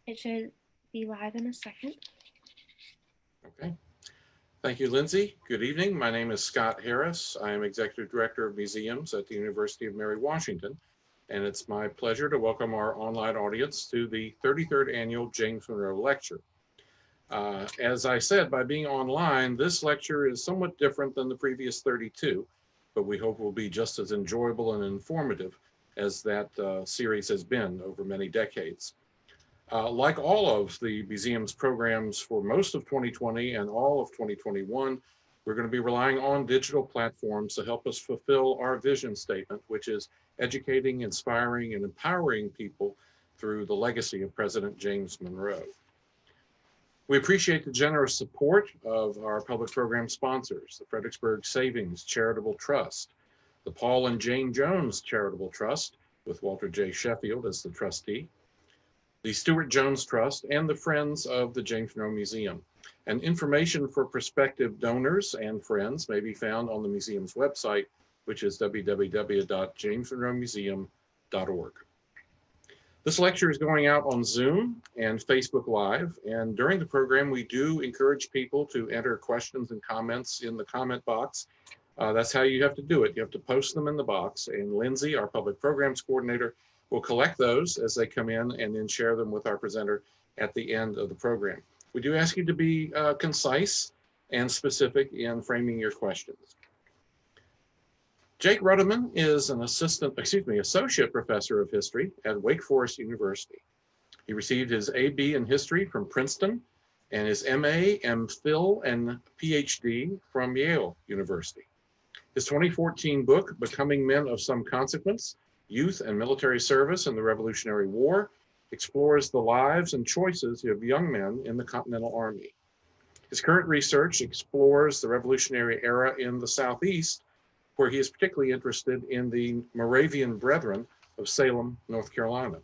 It should be live in a second. Okay. Thank you, Lindsay. Good evening. My name is Scott Harris. I am Executive Director of Museums at the University of Mary Washington, and it's my pleasure to welcome our online audience to the 33rd Annual James Monroe Lecture. As I said, by being online, this lecture is somewhat different than the previous 32, but we hope will be just as enjoyable and informative as that series has been over many decades. Like all of the museum's programs for most of 2020 and all of 2021, we're going to be relying on digital platforms to help us fulfill our vision statement, which is educating, inspiring, and empowering people through the legacy of President James Monroe. We appreciate the generous support of our public program sponsors, the Fredericksburg Savings Charitable Trust, the Paul and Jane Jones Charitable Trust, with Walter J. Sheffield as the trustee, the Stuart Jones Trust, and the Friends of the James Monroe Museum. And information for prospective donors and friends may be found on the museum's website, which is www.jamesmonroemuseum.org. This lecture is going out on Zoom and Facebook Live, and during the program, we do encourage people to enter questions and comments in the comment box. That's how you have to do it. You have to post them in the box, and Lindsay, our public programs coordinator, will collect those as they come in and then share them with our presenter at the end of the program. We do ask you to be concise and specific in framing your questions. Jake Ruddiman is an associate professor of history at Wake Forest University. He received his AB in history from Princeton and his MA, MPhil, and PhD from Yale University. His 2014 book, Becoming Men of Some Consequence, Youth and Military Service in the Revolutionary War, explores the lives and choices of young men in the Continental Army. His current research explores the Revolutionary era in the Southeast, where he is particularly interested in the Moravian Brethren of Salem, North Carolina.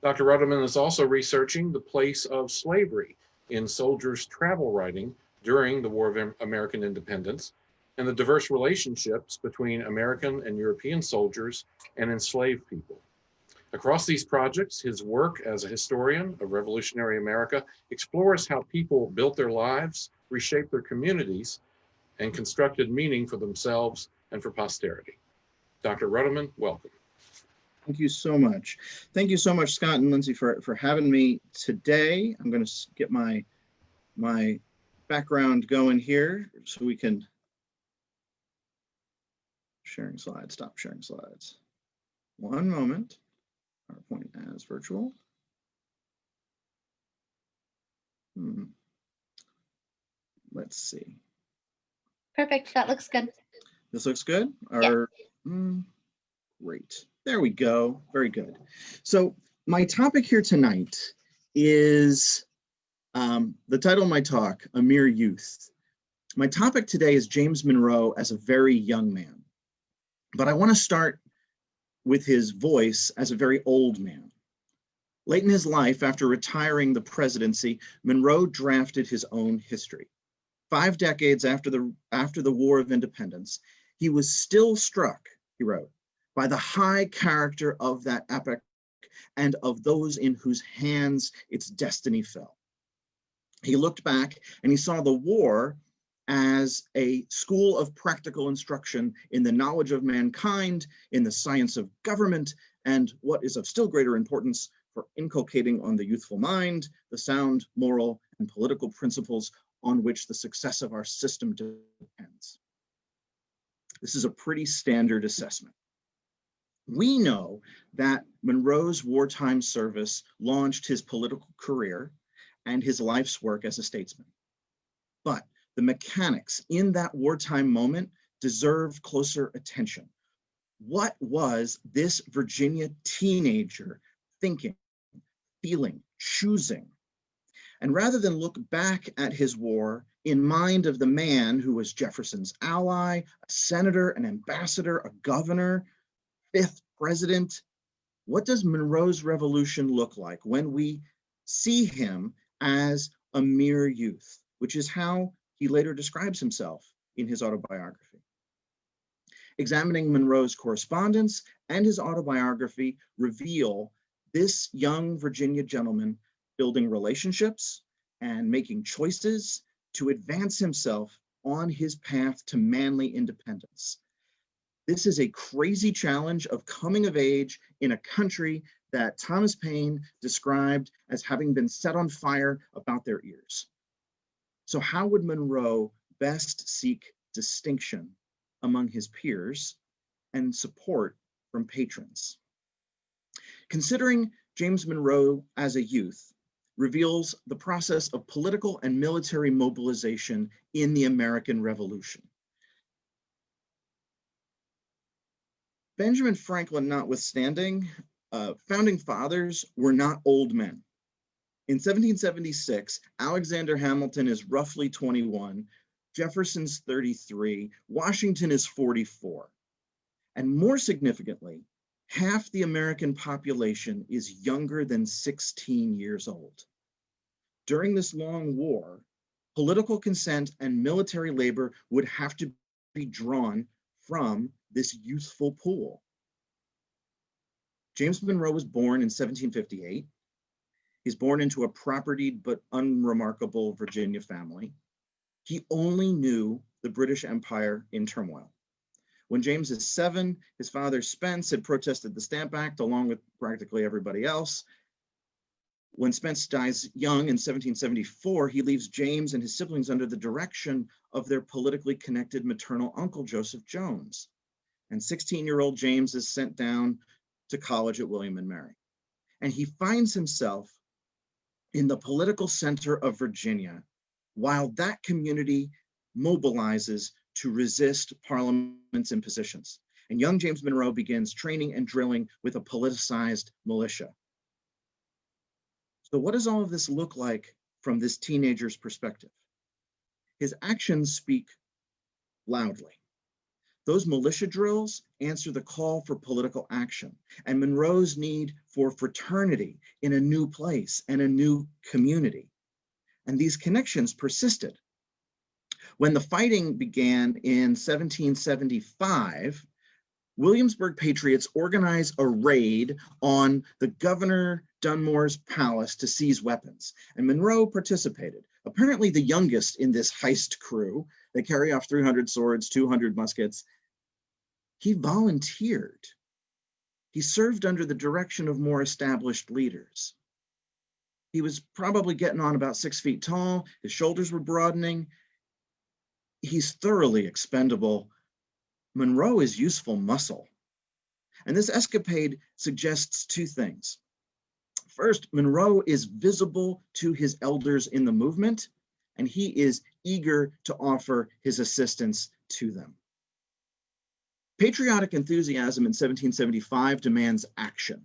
Dr. Ruddiman is also researching the place of slavery in soldiers' travel writing during the War of American Independence, and the diverse relationships between American and European soldiers and enslaved people. Across these projects, his work as a historian of revolutionary America explores how people built their lives, reshaped their communities, and constructed meaning for themselves and for posterity. Dr. Ruddiman, welcome. Thank you so much. Thank you so much, Scott and Lindsay, for having me today. I'm going to get my background going here so we can sharing slides, stop sharing slides. One moment, PowerPoint as virtual. Let's see. Perfect, that looks good. This looks good? Yeah. Great, there we go, very good. So my topic here tonight is the title of my talk, A Mere Youth. My topic today is James Monroe as a very young man. But I want to start with his voice as a very old man. Late in his life, after retiring the presidency, Monroe drafted his own history. 5 decades after the War of Independence, he was still struck, he wrote, by the high character of that epoch and of those in whose hands its destiny fell. He looked back and he saw the war as a school of practical instruction in the knowledge of mankind, in the science of government, and what is of still greater importance for inculcating on the youthful mind, the sound moral and political principles on which the success of our system depends. This is a pretty standard assessment. We know that Monroe's wartime service launched his political career and his life's work as a statesman. But the mechanics in that wartime moment deserve closer attention. What was this Virginia teenager thinking, feeling, choosing? And rather than look back at his war in mind of the man who was Jefferson's ally, a senator, an ambassador, a governor, 5th president, what does Monroe's revolution look like when we see him as a mere youth, which is how he later describes himself in his autobiography? Examining Monroe's correspondence and his autobiography reveal This young Virginia gentleman building relationships and making choices to advance himself on his path to manly independence. This is a crazy challenge of coming of age in a country that Thomas Paine described as having been set on fire about their ears. So how would Monroe best seek distinction among his peers and support from patrons? Considering James Monroe as a youth reveals the process of political and military mobilization in the American Revolution. Benjamin Franklin notwithstanding, founding fathers were not old men. In 1776, Alexander Hamilton is roughly 21, Jefferson's 33, Washington is 44. And more significantly, half the American population is younger than 16 years old. During this long war, political consent and military labor would have to be drawn from this youthful pool. James Monroe was born in 1758. He's born into a propertied but unremarkable Virginia family. He only knew the British Empire in turmoil. When James is 7, his father Spence had protested the Stamp Act along with practically everybody else. When Spence dies young in 1774, he leaves James and his siblings under the direction of their politically connected maternal uncle, Joseph Jones. And 16-year-old James is sent down to college at William and Mary. And he finds himself in the political center of Virginia, while that community mobilizes to resist Parliament's impositions. And young James Monroe begins training and drilling with a politicized militia. So what does all of this look like from this teenager's perspective? His actions speak loudly. Those militia drills answer the call for political action and Monroe's need for fraternity in a new place and a new community. And these connections persisted. When the fighting began in 1775, Williamsburg Patriots organized a raid on the Governor Dunmore's palace to seize weapons, and Monroe participated. Apparently the youngest in this heist crew. They carry off 300 swords, 200 muskets. He volunteered. He served under the direction of more established leaders. He was probably getting on about 6 feet tall. His shoulders were broadening. He's thoroughly expendable. Monroe is useful muscle. And this escapade suggests two things. First, Monroe is visible to his elders in the movement, and he is eager to offer his assistance to them. Patriotic enthusiasm in 1775 demands action.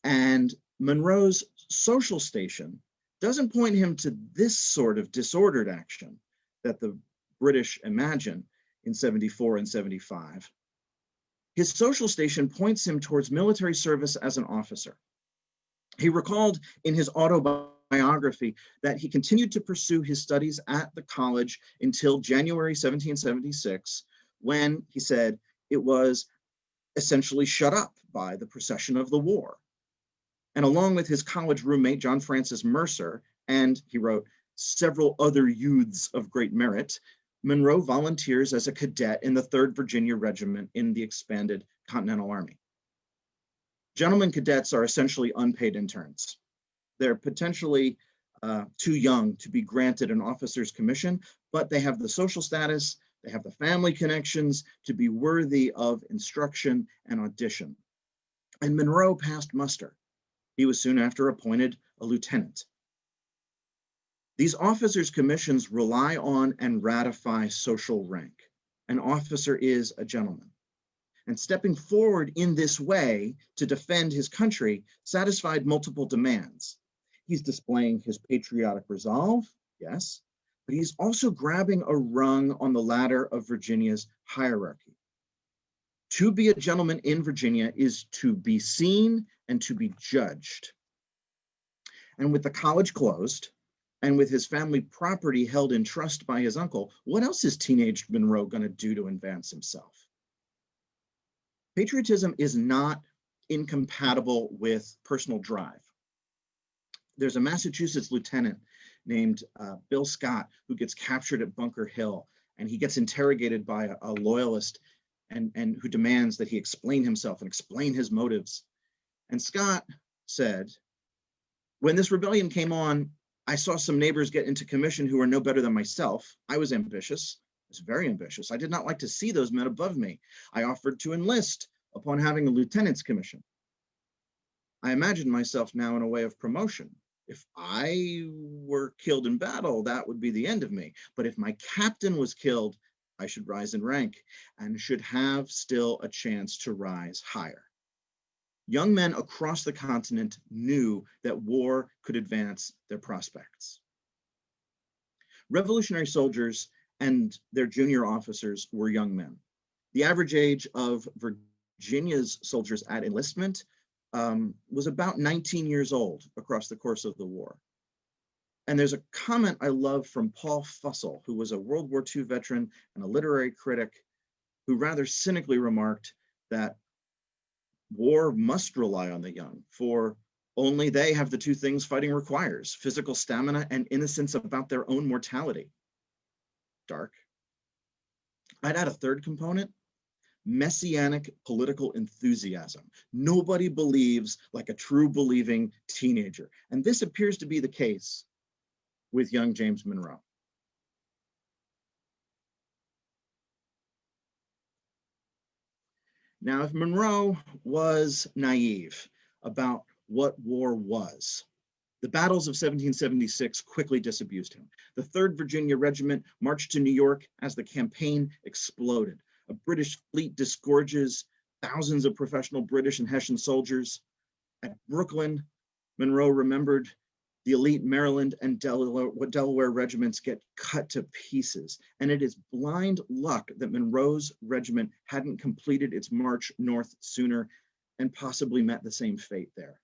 And Monroe's social station doesn't point him to this sort of disordered action that the British imagine in 74 and 75. His social station points him towards military service as an officer. He recalled in his autobiography that he continued to pursue his studies at the college until January 1776, when he said it was essentially shut up by the procession of the war. And along with his college roommate, John Francis Mercer, and he wrote, several other youths of great merit, Monroe volunteers as a cadet in the 3rd Virginia Regiment in the expanded Continental Army. Gentlemen cadets are essentially unpaid interns. They're potentially too young to be granted an officer's commission, but they have the social status, they have the family connections to be worthy of instruction and audition. And Monroe passed muster. He was soon after appointed a lieutenant. These officers' commissions rely on and ratify social rank. An officer is a gentleman. And stepping forward in this way to defend his country satisfied multiple demands. He's displaying his patriotic resolve, yes, but he's also grabbing a rung on the ladder of Virginia's hierarchy. To be a gentleman in Virginia is to be seen and to be judged. And with the college closed, and with his family property held in trust by his uncle, what else is teenage Monroe going to do to advance himself? Patriotism is not incompatible with personal drive. There's a Massachusetts lieutenant named Bill Scott who gets captured at Bunker Hill, and he gets interrogated by a loyalist and who demands that he explain himself and explain his motives. And Scott said, when this rebellion came on, I saw some neighbors get into commission who were no better than myself. I was ambitious. I was very ambitious. I did not like to see those men above me. I offered to enlist upon having a lieutenant's commission. I imagined myself now in a way of promotion. If I were killed in battle, that would be the end of me. But if my captain was killed, I should rise in rank and should have still a chance to rise higher. Young men across the continent knew that war could advance their prospects. Revolutionary soldiers and their junior officers were young men. The average age of Virginia's soldiers at enlistment was about 19 years old across the course of the war. And there's a comment I love from Paul Fussell, who was a World War II veteran and a literary critic, who rather cynically remarked that war must rely on the young, for only they have the two things fighting requires: physical stamina and innocence about their own mortality. Dark. I'd add a third component: messianic political enthusiasm. Nobody believes like a true believing teenager. And this appears to be the case with young James Monroe. Now, if Monroe was naive about what war was, the battles of 1776 quickly disabused him. The 3rd Virginia Regiment marched to New York as the campaign exploded. A British fleet disgorges thousands of professional British and Hessian soldiers. At Brooklyn, Monroe remembered the elite Maryland and Delaware regiments get cut to pieces. And it is blind luck that Monroe's regiment hadn't completed its march north sooner and possibly met the same fate there.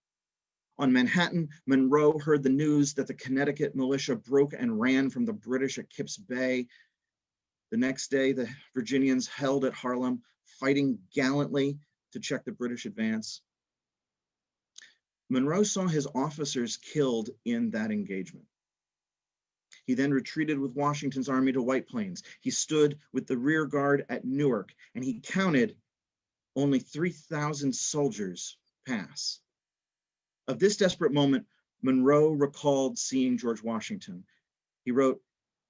On Manhattan, Monroe heard the news that the Connecticut militia broke and ran from the British at Kips Bay. The next day, the Virginians held at Harlem, fighting gallantly to check the British advance. Monroe saw his officers killed in that engagement. He then retreated with Washington's army to White Plains. He stood with the rear guard at Newark, and he counted only 3,000 soldiers pass. Of this desperate moment, Monroe recalled seeing George Washington. He wrote,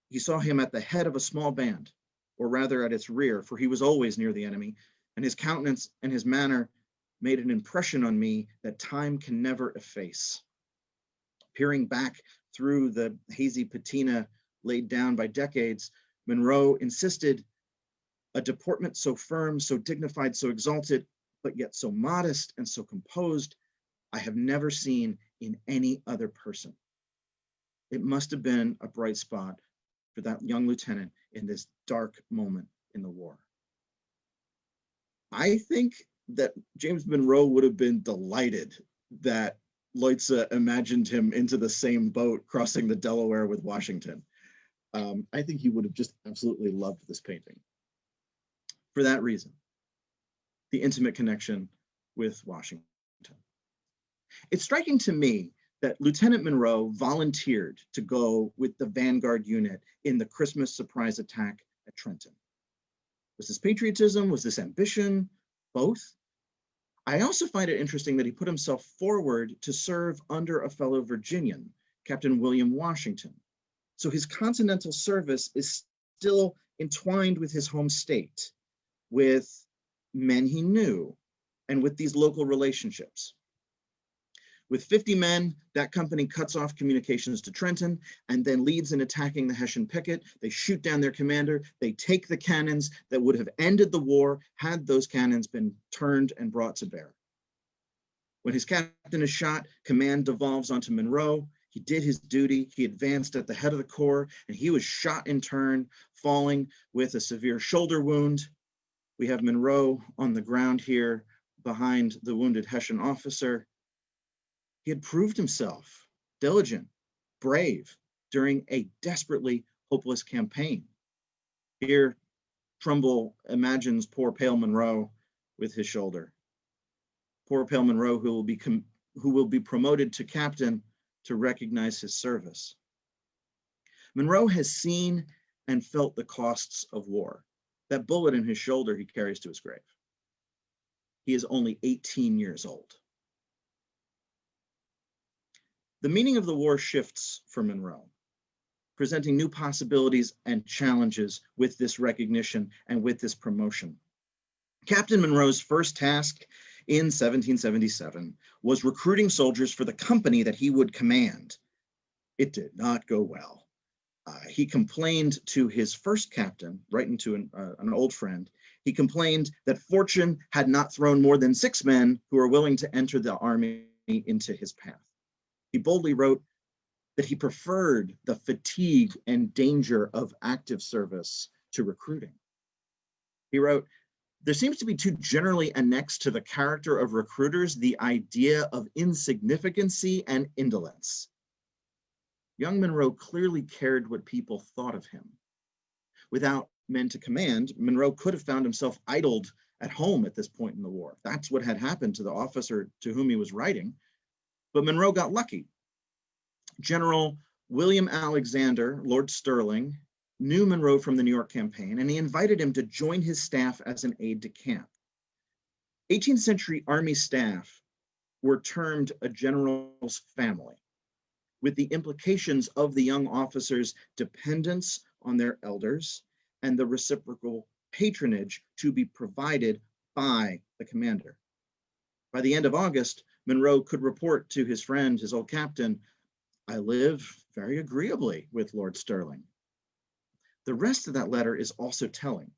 he saw him at the head of a small band, or rather at its rear, for he was always near the enemy, and his countenance and his manner made an impression on me that time can never efface. Peering back through the hazy patina laid down by decades, Monroe insisted, a deportment so firm, so dignified, so exalted, but yet so modest and so composed, I have never seen in any other person. It must have been a bright spot for that young lieutenant in this dark moment in the war. I think that James Monroe would have been delighted that Leutze imagined him into the same boat crossing the Delaware with Washington. I think he would have just absolutely loved this painting. For that reason, the intimate connection with Washington. It's striking to me that Lieutenant Monroe volunteered to go with the vanguard unit in the Christmas surprise attack at Trenton. Was this patriotism? Was this ambition? Both? I also find it interesting that he put himself forward to serve under a fellow Virginian, Captain William Washington. So his continental service is still entwined with his home state, with men he knew, and with these local relationships. With 50 men, that company cuts off communications to Trenton and then leads in attacking the Hessian picket. They shoot down their commander. They take the cannons that would have ended the war had those cannons been turned and brought to bear. When his captain is shot, command devolves onto Monroe. He did his duty. He advanced at the head of the corps, and he was shot in turn, falling with a severe shoulder wound. We have Monroe on the ground here behind the wounded Hessian officer. He had proved himself diligent, brave during a desperately hopeless campaign. Here, Trumbull imagines poor pale Monroe with his shoulder. Poor pale Monroe, who will be promoted to captain to recognize his service. Monroe has seen and felt the costs of war. That bullet in his shoulder he carries to his grave. He is only 18 years old. The meaning of the war shifts for Monroe, presenting new possibilities and challenges with this recognition and with this promotion. Captain Monroe's first task in 1777 was recruiting soldiers for the company that he would command. It did not go well. He complained to his first captain, writing to an old friend, he complained that fortune had not thrown more than 6 men who were willing to enter the army into his path. He boldly wrote that he preferred the fatigue and danger of active service to recruiting. He wrote, there seems to be too generally annexed to the character of recruiters the idea of insignificancy and indolence. Young Monroe clearly cared what people thought of him. Without men to command, Monroe could have found himself idled at home at this point in the war. That's what had happened to the officer to whom he was writing. But Monroe got lucky. General William Alexander, Lord Stirling, knew Monroe from the New York campaign, and he invited him to join his staff as an aide-de-camp. 18th century Army staff were termed a general's family, with the implications of the young officers' dependence on their elders and the reciprocal patronage to be provided by the commander. By the end of August, Monroe could report to his friend, his old captain, I live very agreeably with Lord Stirling. The rest of that letter is also telling,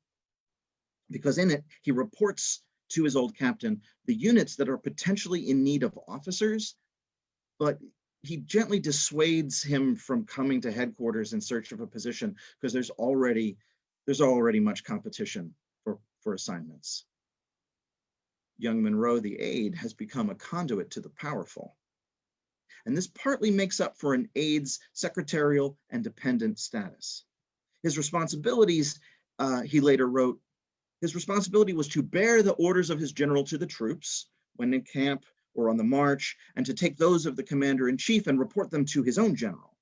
because in it, he reports to his old captain the units that are potentially in need of officers, but he gently dissuades him from coming to headquarters in search of a position because there's already much competition for assignments. Young Monroe, the aide, has become a conduit to the powerful. And this partly makes up for an aide's secretarial and dependent status. His responsibilities, he later wrote, his responsibility was to bear the orders of his general to the troops when in camp or on the march, and to take those of the commander-in-chief and report them to his own general.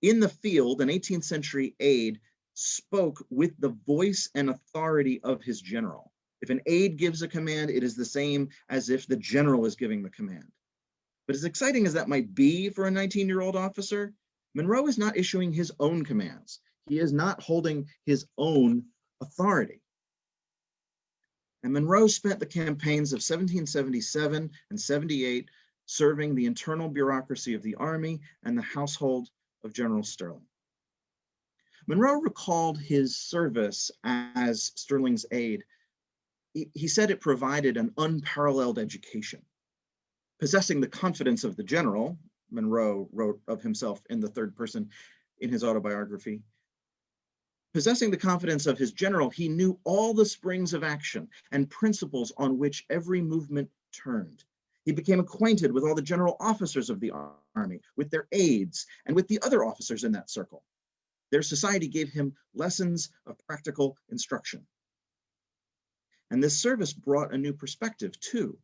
In the field, an 18th century aide spoke with the voice and authority of his general. If an aide gives a command, it is the same as if the general is giving the command. But as exciting as that might be for a 19-year-old officer, Monroe is not issuing his own commands. He is not holding his own authority. And Monroe spent the campaigns of 1777 and 78 serving the internal bureaucracy of the Army and the household of General Stirling. Monroe recalled his service as Stirling's aide. He said it provided an unparalleled education. Possessing the confidence of the general, Monroe wrote of himself in the third person in his autobiography, possessing the confidence of his general, he knew all the springs of action and principles on which every movement turned. He became acquainted with all the general officers of the army, with their aides, and with the other officers in that circle. Their society gave him lessons of practical instruction. And this service brought a new perspective too.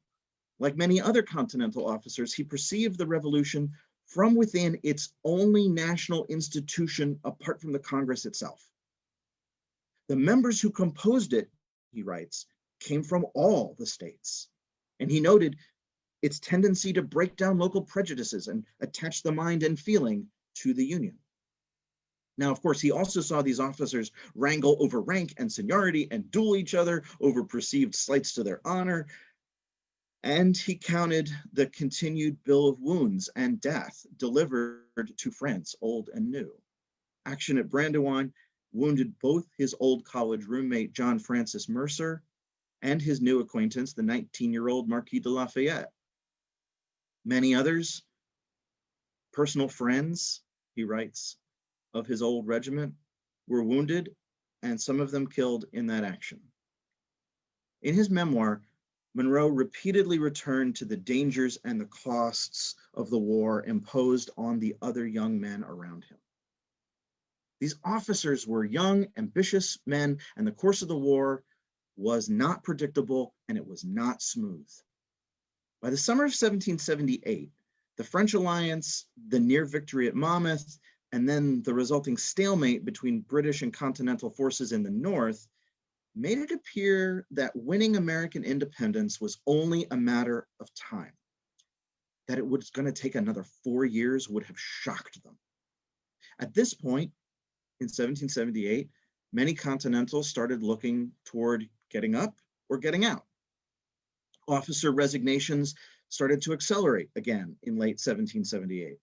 Like many other Continental officers, he perceived the revolution from within its only national institution apart from the Congress itself. The members who composed it, he writes, came from all the states. And he noted its tendency to break down local prejudices and attach the mind and feeling to the Union. Now, of course, he also saw these officers wrangle over rank and seniority and duel each other over perceived slights to their honor. And he counted the continued bill of wounds and death delivered to friends, old and new. Action at Brandywine wounded both his old college roommate, John Francis Mercer, and his new acquaintance, the 19-year-old Marquis de Lafayette. Many others, personal friends, he writes, of his old regiment, were wounded, and some of them killed in that action. In his memoir, Monroe repeatedly returned to the dangers and the costs of the war imposed on the other young men around him. These officers were young, ambitious men, and the course of the war was not predictable and it was not smooth. By the summer of 1778, the French alliance, the near victory at Monmouth, and then the resulting stalemate between British and Continental forces in the North made it appear that winning American independence was only a matter of time. That it was going to take another 4 years would have shocked them. At this point, in 1778, many Continentals started looking toward getting up or getting out. Officer resignations started to accelerate again in late 1778.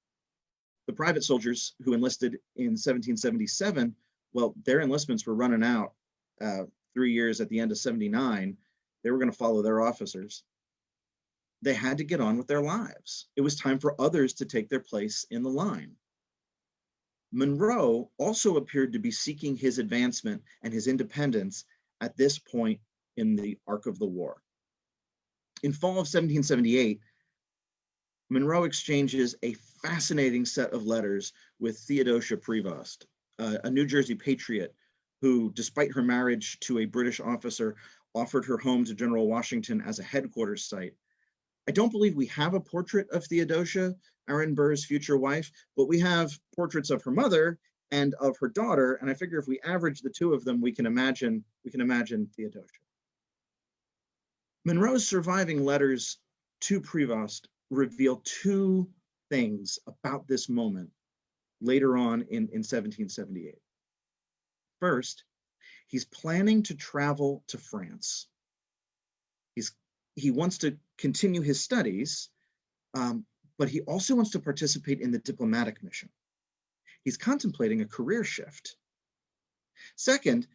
The private soldiers who enlisted in 1777, well, their enlistments were running out 3 years at the end of 79. They were going to follow their officers. They had to get on with their lives. It was time for others to take their place in the line. Monroe also appeared to be seeking his advancement and his independence at this point in the arc of the war. In fall of 1778, Monroe exchanges a fascinating set of letters with Theodosia Prevost, a New Jersey patriot who, despite her marriage to a British officer, offered her home to General Washington as a headquarters site. I don't believe we have a portrait of Theodosia, Aaron Burr's future wife, but we have portraits of her mother and of her daughter, and I figure if we average the two of them, we can imagine Theodosia. Monroe's surviving letters to Prevost reveal two things about this moment later on in 1778. First, he's planning to travel to France. He wants to continue his studies, but he also wants to participate in the diplomatic mission. He's contemplating a career shift. Second,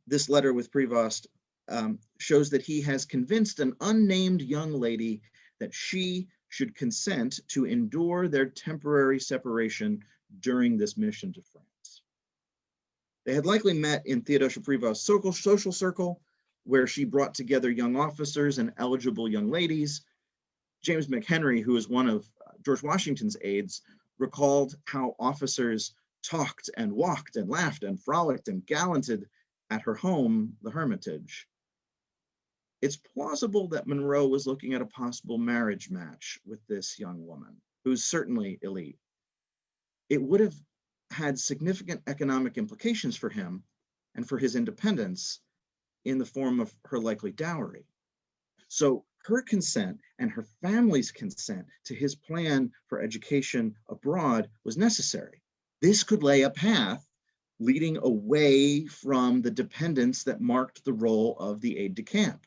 this letter with Prevost shows that he has convinced an unnamed young lady that she should consent to endure their temporary separation during this mission to France. They had likely met in Theodosia Prevost's social circle, where she brought together young officers and eligible young ladies. James McHenry, who was one of George Washington's aides, recalled how officers talked and walked and laughed and frolicked and gallanted at her home, the Hermitage. It's plausible that Monroe was looking at a possible marriage match with this young woman, who's certainly elite. It would have had significant economic implications for him and for his independence in the form of her likely dowry. So her consent and her family's consent to his plan for education abroad was necessary. This could lay a path leading away from the dependence that marked the role of the aide-de-camp.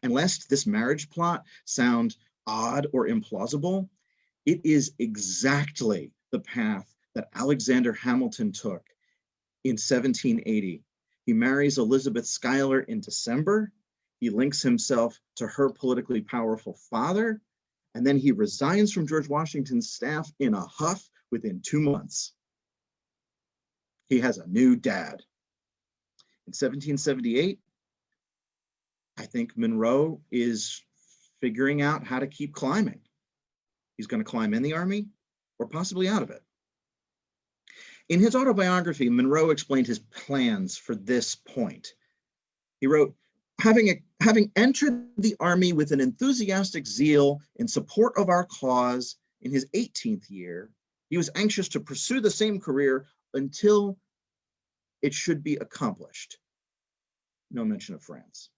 And lest this marriage plot sound odd or implausible, it is exactly the path that Alexander Hamilton took in 1780. He marries Elizabeth Schuyler in December. He links himself to her politically powerful father, and then he resigns from George Washington's staff in a huff within 2 months. He has a new dad. In 1778, I think Monroe is figuring out how to keep climbing. He's going to climb in the Army or possibly out of it. In his autobiography, Monroe explained his plans for this point. He wrote, having entered the Army with an enthusiastic zeal in support of our cause in his 18th year, he was anxious to pursue the same career until it should be accomplished. No mention of France.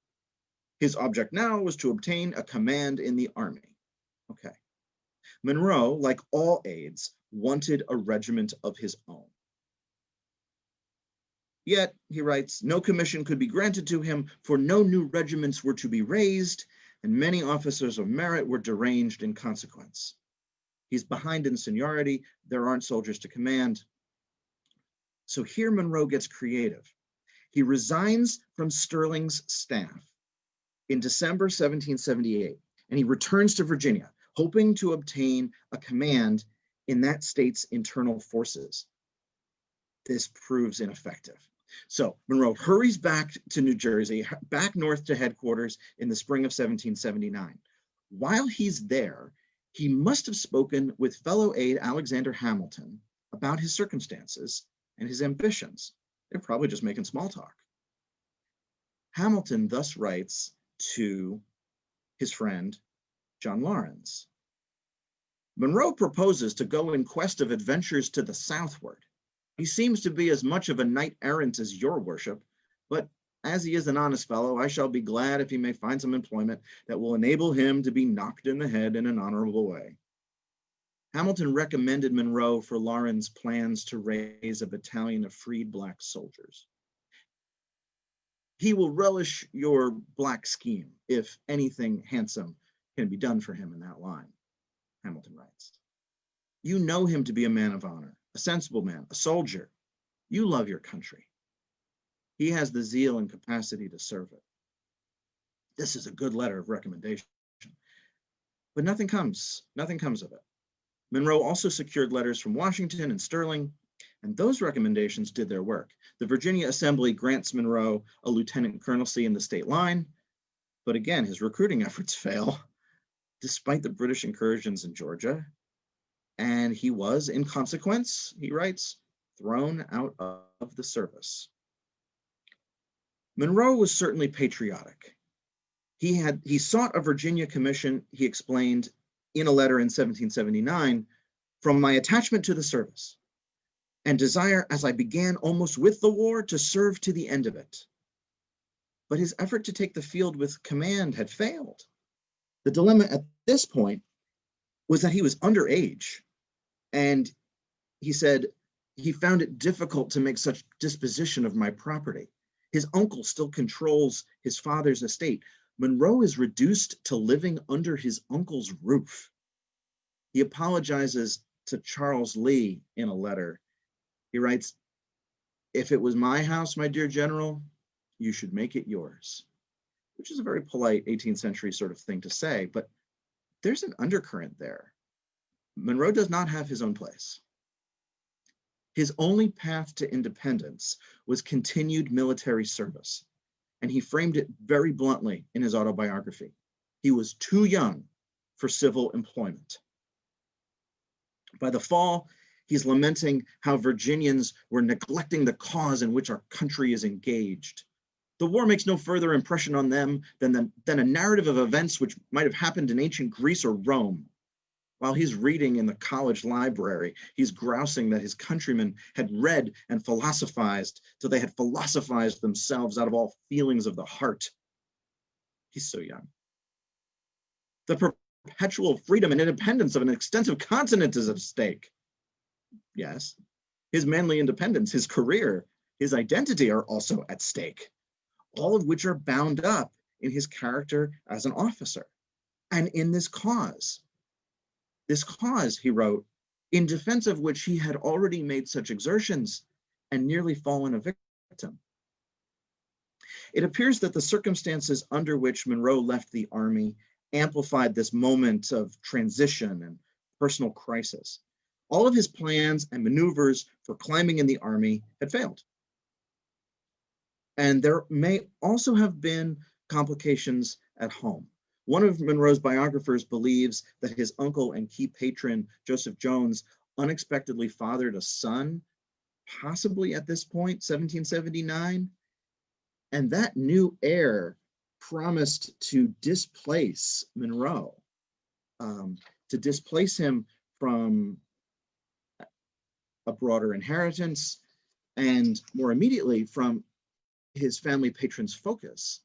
His object now was to obtain a command in the Army. Okay. Monroe, like all aides, wanted a regiment of his own. Yet, he writes, no commission could be granted to him, for no new regiments were to be raised, and many officers of merit were deranged in consequence. He's behind in seniority. There aren't soldiers to command. So here Monroe gets creative. He resigns from Sterling's staff in December 1778, and he returns to Virginia, hoping to obtain a command in that state's internal forces. This proves ineffective. So Monroe hurries back to New Jersey, back north to headquarters in the spring of 1779. While he's there, he must have spoken with fellow aide Alexander Hamilton about his circumstances and his ambitions. They're probably just making small talk. Hamilton thus writes to his friend, John Lawrence. Monroe proposes to go in quest of adventures to the southward. He seems to be as much of a knight-errant as your worship, but as he is an honest fellow, I shall be glad if he may find some employment that will enable him to be knocked in the head in an honorable way. Hamilton recommended Monroe for Lawrence's plans to raise a battalion of freed Black soldiers. He will relish your black scheme if anything handsome can be done for him in that line, Hamilton writes. You know him to be a man of honor, a sensible man, a soldier. You love your country. He has the zeal and capacity to serve it. This is a good letter of recommendation. But nothing comes of it. Monroe also secured letters from Washington and Sterling, and those recommendations did their work. The Virginia Assembly grants Monroe a lieutenant colonelcy in the state line, but again, his recruiting efforts fail, despite the British incursions in Georgia, and he was, in consequence, he writes, thrown out of the service. Monroe was certainly patriotic. He sought a Virginia commission, he explained in a letter in 1779, from my attachment to the service, and desire, as I began almost with the war, to serve to the end of it. But his effort to take the field with command had failed. The dilemma at this point was that he was underage, and he said he found it difficult to make such disposition of my property. His uncle still controls his father's estate. Monroe is reduced to living under his uncle's roof. He apologizes to Charles Lee in a letter. He writes, if it was my house, my dear general, you should make it yours, which is a very polite 18th century sort of thing to say, but there's an undercurrent there. Monroe does not have his own place. His only path to independence was continued military service, and he framed it very bluntly in his autobiography. He was too young for civil employment. By the fall, he's lamenting how Virginians were neglecting the cause in which our country is engaged. The war makes no further impression on them than a narrative of events which might have happened in ancient Greece or Rome. While he's reading in the college library, he's grousing that his countrymen had read and philosophized till they had philosophized themselves out of all feelings of the heart. He's so young. The perpetual freedom and independence of an extensive continent is at stake. Yes, his manly independence, his career, his identity are also at stake, all of which are bound up in his character as an officer and in this cause. This cause, he wrote, in defense of which he had already made such exertions and nearly fallen a victim. It appears that the circumstances under which Monroe left the army amplified this moment of transition and personal crisis. All of his plans and maneuvers for climbing in the army had failed. And there may also have been complications at home. One of Monroe's biographers believes that his uncle and key patron, Joseph Jones, unexpectedly fathered a son, possibly at this point, 1779. And that new heir promised to displace Monroe, to displace him from a broader inheritance and more immediately from his family patron's focus,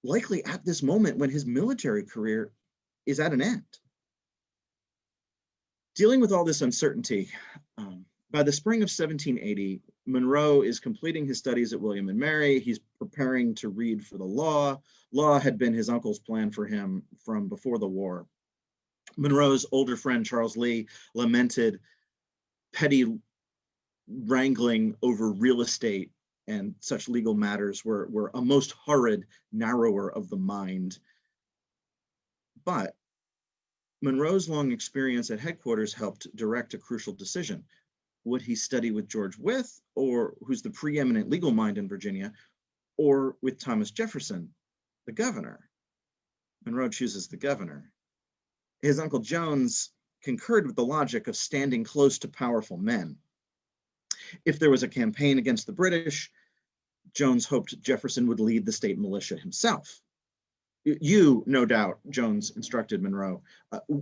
likely at this moment when his military career is at an end. Dealing with all this uncertainty, by the spring of 1780, Monroe is completing his studies at William and Mary. He's preparing to read for the law. Law had been his uncle's plan for him from before the war. Monroe's older friend, Charles Lee, lamented petty wrangling over real estate and such legal matters were a most horrid narrower of the mind. But Monroe's long experience at headquarters helped direct a crucial decision. Would he study with George Wythe, or who's the preeminent legal mind in Virginia, or with Thomas Jefferson, the governor? Monroe chooses the governor. His uncle Jones concurred with the logic of standing close to powerful men. If there was a campaign against the British, Jones hoped Jefferson would lead the state militia himself. You, no doubt, Jones instructed Monroe,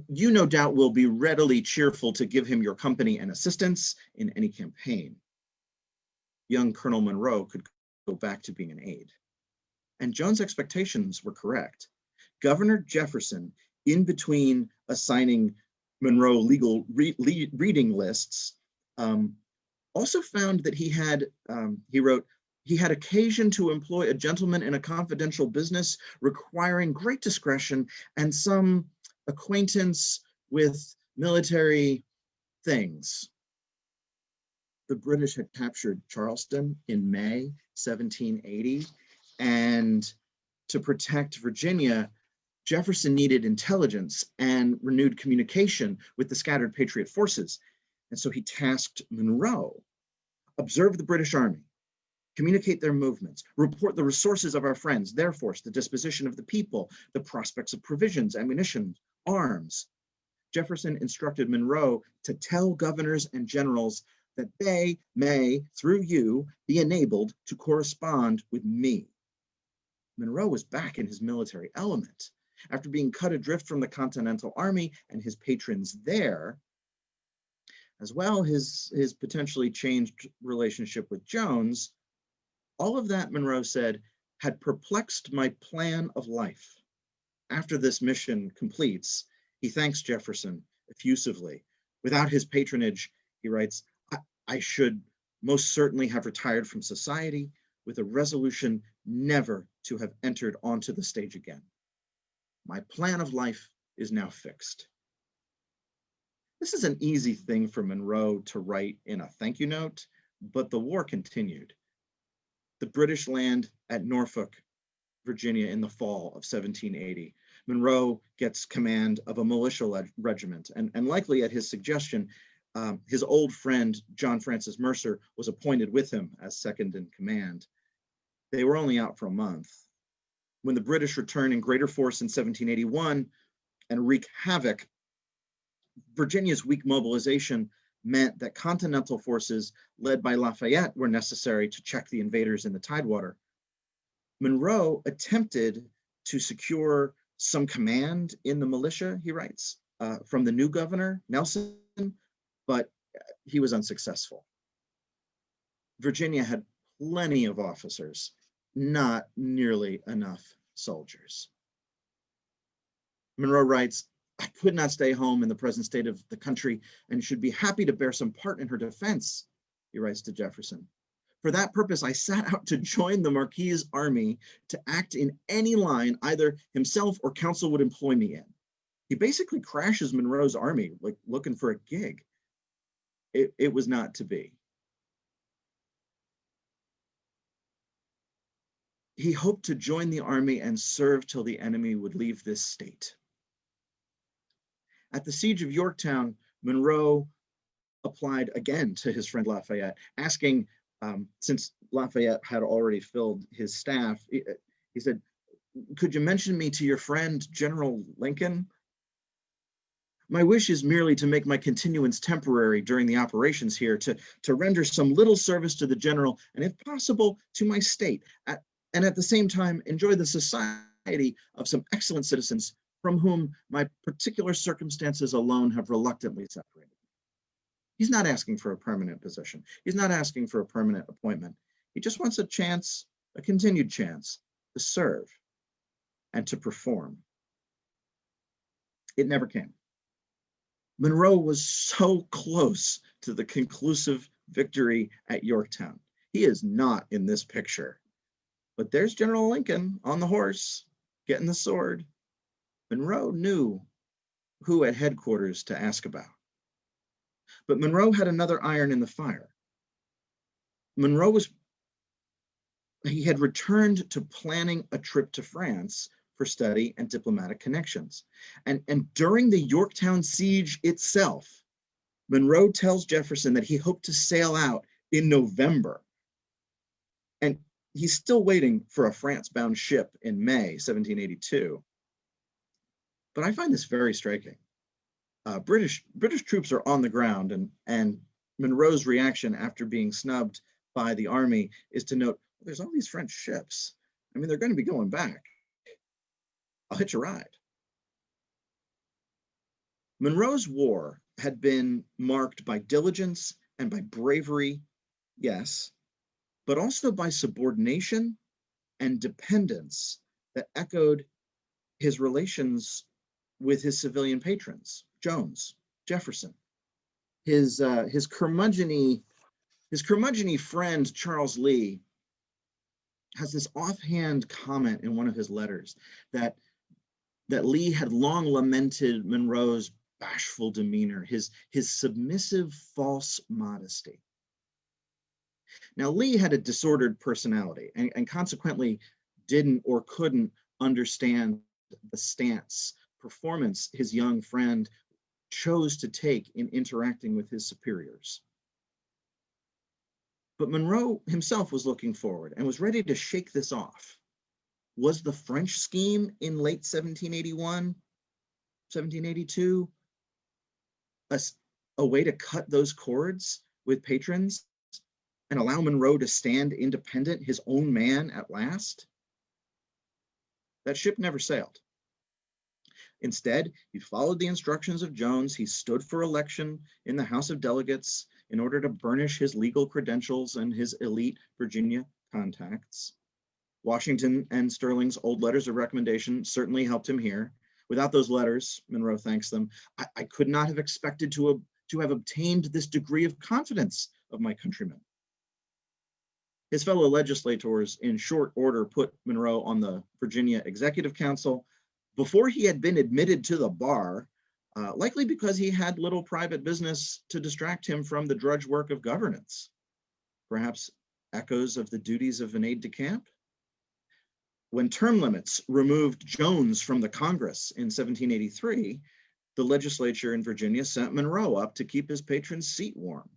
you no doubt will be readily cheerful to give him your company and assistance in any campaign. Young Colonel Monroe could go back to being an aide. And Jones' expectations were correct. Governor Jefferson, in between assigning Monroe legal reading lists, also found that he had, he wrote, he had occasion to employ a gentleman in a confidential business requiring great discretion and some acquaintance with military things. The British had captured Charleston in May 1780, and to protect Virginia, Jefferson needed intelligence and renewed communication with the scattered Patriot forces. And so he tasked Monroe, observe the British Army, communicate their movements, report the resources of our friends, their force, the disposition of the people, the prospects of provisions, ammunition, arms. Jefferson instructed Monroe to tell governors and generals that they may, through you, be enabled to correspond with me. Monroe was back in his military element. After being cut adrift from the Continental Army and his patrons there, as well his potentially changed relationship with Jones, all of that, Monroe said, had perplexed my plan of life. After this mission completes, he thanks Jefferson effusively. Without his patronage, he writes, I should most certainly have retired from society with a resolution never to have entered onto the stage again. My plan of life is now fixed. This is an easy thing for Monroe to write in a thank you note, but the war continued. The British land at Norfolk, Virginia in the fall of 1780. Monroe gets command of a militia regiment, and likely at his suggestion, his old friend, John Francis Mercer, was appointed with him as second in command. They were only out for a month. When the British return in greater force in 1781 and wreak havoc, Virginia's weak mobilization meant that Continental forces led by Lafayette were necessary to check the invaders in the Tidewater. Monroe attempted to secure some command in the militia, he writes, from the new governor, Nelson, but he was unsuccessful. Virginia had plenty of officers, not nearly enough soldiers. Monroe writes, I could not stay home in the present state of the country and should be happy to bear some part in her defense, he writes to Jefferson. For that purpose, I set out to join the Marquis's army to act in any line either himself or council would employ me in. He basically crashes Monroe's army, like looking for a gig. It was not to be. He hoped to join the army and serve till the enemy would leave this state. At the siege of Yorktown, Monroe applied again to his friend Lafayette, asking, since Lafayette had already filled his staff, he said, could you mention me to your friend, General Lincoln? My wish is merely to make my continuance temporary during the operations here, to render some little service to the general, and if possible, to my state, and at the same time, enjoy the society of some excellent citizens from whom my particular circumstances alone have reluctantly separated. He's not asking for a permanent position. He's not asking for a permanent appointment. He just wants a chance, a continued chance to serve and to perform. It never came. Monroe was so close to the conclusive victory at Yorktown. He is not in this picture, but there's General Lincoln on the horse, getting the sword. Monroe knew who at headquarters to ask about. But Monroe had another iron in the fire. He had returned to planning a trip to France for study and diplomatic connections. And during the Yorktown siege itself, Monroe tells Jefferson that he hoped to sail out in November. And he's still waiting for a France-bound ship in May 1782. But I find this very striking. British troops are on the ground, and Monroe's reaction after being snubbed by the army is to note, there's all these French ships. I mean, they're going to be going back. I'll hitch a ride. Monroe's war had been marked by diligence and by bravery, yes, but also by subordination and dependence that echoed his relations with his civilian patrons, Jones, Jefferson, his curmudgeon-y friend Charles Lee has this offhand comment in one of his letters that Lee had long lamented Monroe's bashful demeanor, his submissive false modesty. Now, Lee had a disordered personality and consequently didn't or couldn't understand the performance his young friend chose to take in interacting with his superiors. But Monroe himself was looking forward and was ready to shake this off. Was the French scheme in late 1781, 1782, a way to cut those cords with patrons and allow Monroe to stand independent, his own man at last? That ship never sailed. Instead, he followed the instructions of Jones. He stood for election in the House of Delegates in order to burnish his legal credentials and his elite Virginia contacts. Washington and Sterling's old letters of recommendation certainly helped him here. Without those letters, Monroe thanks them, I could not have expected to have obtained this degree of confidence of my countrymen. His fellow legislators in short order put Monroe on the Virginia Executive Council before he had been admitted to the bar, likely because he had little private business to distract him from the drudge work of governance. Perhaps echoes of the duties of an aide-de-camp? When term limits removed Jones from the Congress in 1783, the legislature in Virginia sent Monroe up to keep his patron's seat warm.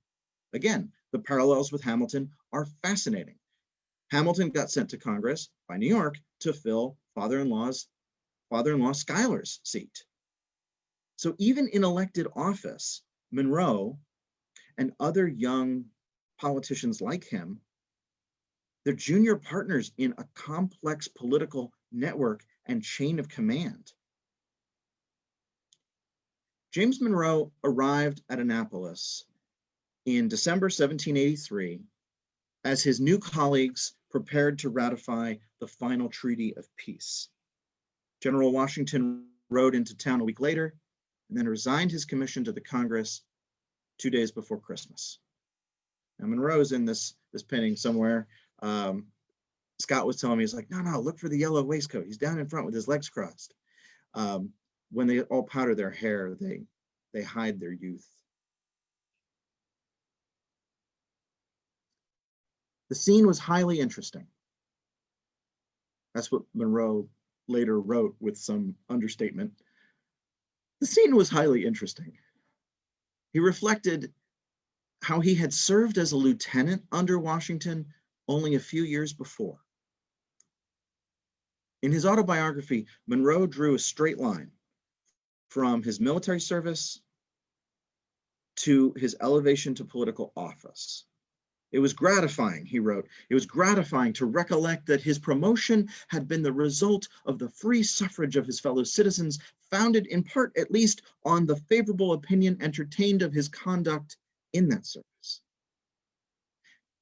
Again, the parallels with Hamilton are fascinating. Hamilton got sent to Congress by New York to fill father-in-law Schuyler's seat. So even in elected office, Monroe and other young politicians like him, they're junior partners in a complex political network and chain of command. James Monroe arrived at Annapolis in December 1783 as his new colleagues prepared to ratify the final treaty of peace. General Washington rode into town a week later and then resigned his commission to the Congress 2 days before Christmas. Now, Monroe's in this painting somewhere. Scott was telling me, he's like, no, look for the yellow waistcoat. He's down in front with his legs crossed. When they all powder their hair, they hide their youth. The scene was highly interesting. That's what Monroe later wrote with some understatement. The scene was highly interesting. He reflected how he had served as a lieutenant under Washington only a few years before. In his autobiography, Monroe drew a straight line from his military service to his elevation to political office. It was gratifying, he wrote, it was gratifying to recollect that his promotion had been the result of the free suffrage of his fellow citizens, founded in part at least on the favorable opinion entertained of his conduct in that service.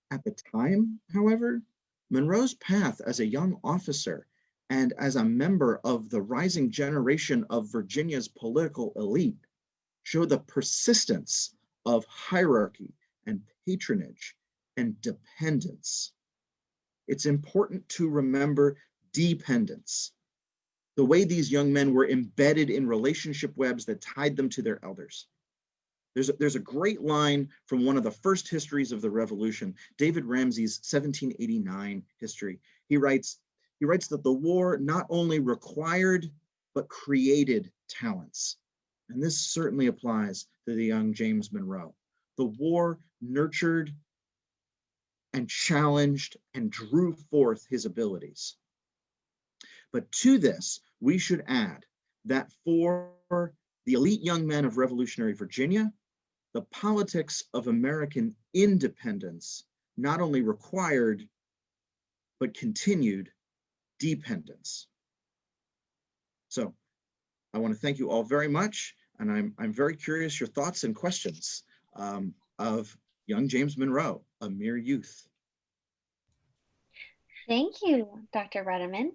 At the time, however, Monroe's path as a young officer and as a member of the rising generation of Virginia's political elite showed the persistence of hierarchy and patronage and dependence. It's important to remember dependence, the way these young men were embedded in relationship webs that tied them to their elders. There's a great line from one of the first histories of the Revolution, David Ramsey's 1789 history. He writes that the war not only required, but created talents. And this certainly applies to the young James Monroe. The war nurtured and challenged and drew forth his abilities. But to this, we should add that for the elite young men of revolutionary Virginia, the politics of American independence not only required, but continued dependence. So I want to thank you all very much, and I'm very curious your thoughts and questions of young James Monroe, a mere youth. Thank you, Dr. Ruddiman.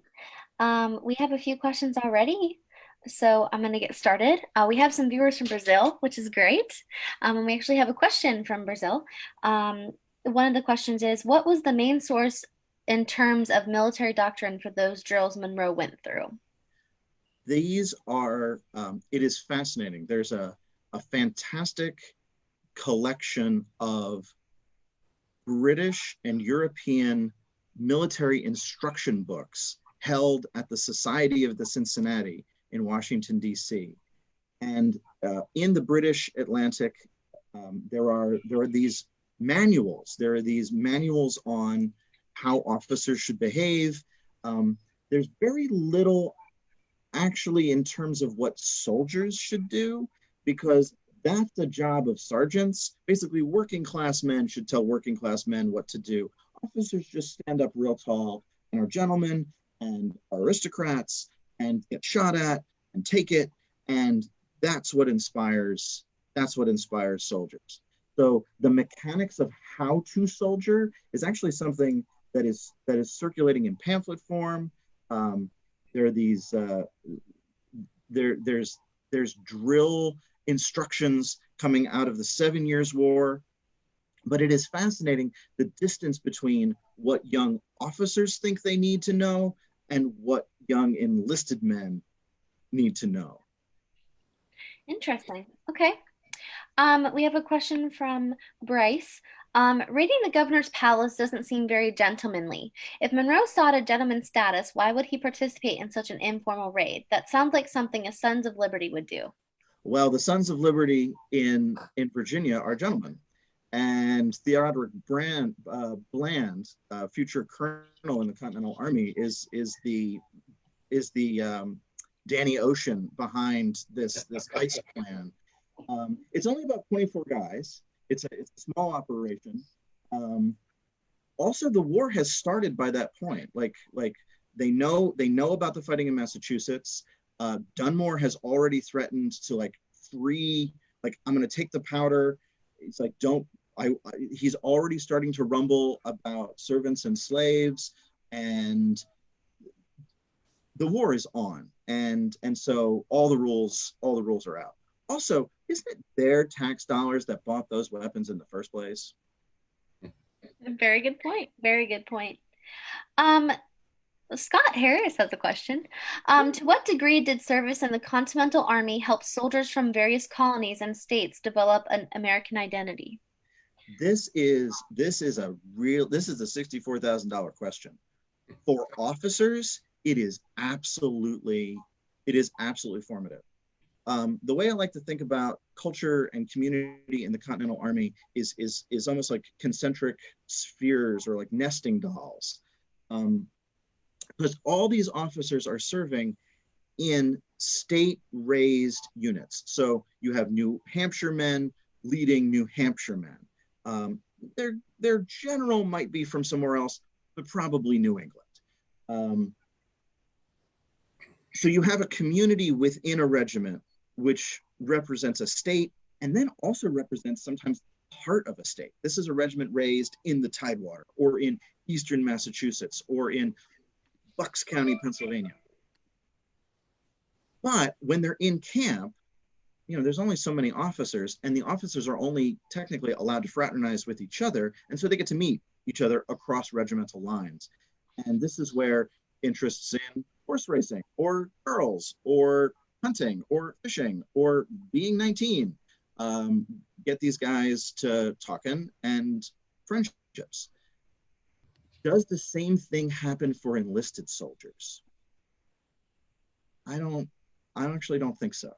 We have a few questions already, so I'm going to get started. We have some viewers from Brazil, which is great. And we actually have a question from Brazil. One of the questions is, what was the main source in terms of military doctrine for those drills Monroe went through? These are, it is fascinating. There's a fantastic collection of British and European military instruction books held at the Society of the Cincinnati in Washington, D.C. And in the British Atlantic, there are these manuals. There are these manuals on how officers should behave. There's very little actually in terms of what soldiers should do, because that's the job of sergeants. Basically, working class men should tell working class men what to do. Officers just stand up real tall and are gentlemen and are aristocrats and get shot at and take it. And that's what inspires soldiers. So the mechanics of how to soldier is actually something that is circulating in pamphlet form. There are these there's drill instructions coming out of the 7 Years' War. But it is fascinating the distance between what young officers think they need to know and what young enlisted men need to know. Interesting. Okay. We have a question from Bryce. Raiding the governor's palace doesn't seem very gentlemanly. If Monroe sought a gentleman's status, why would he participate in such an informal raid? That sounds like something a Sons of Liberty would do. Well, the Sons of Liberty in Virginia are gentlemen. And Theodoric Bland, future colonel in the Continental Army, is the Danny Ocean behind this heist plan. It's only about 24 guys. It's a small operation. Also, the war has started by that point. Like they know about the fighting in Massachusetts. Dunmore has already threatened to free. I'm going to take the powder. It's like he's already starting to rumble about servants and slaves, and the war is on, and so all the rules are out. Also, isn't it their tax dollars that bought those weapons in the first place? Very good point. Very good point. Scott Harris has a question. To what degree did service in the Continental Army help soldiers from various colonies and states develop an American identity? This is a $64,000 question. For officers, it is absolutely formative. The way I like to think about culture and community in the Continental Army is almost like concentric spheres or like nesting dolls. Because all these officers are serving in state-raised units. So you have New Hampshire men leading New Hampshire men. Their general might be from somewhere else, but probably New England. So you have a community within a regiment which represents a state and then also represents sometimes part of a state. This is a regiment raised in the Tidewater or in Eastern Massachusetts or in Bucks County, Pennsylvania. But when they're in camp, there's only so many officers, and the officers are only technically allowed to fraternize with each other, and so they get to meet each other across regimental lines. And this is where interests in horse racing, or girls, or hunting, or fishing, or being 19 get these guys to talking and friendships. Does the same thing happen for enlisted soldiers? I actually don't think so.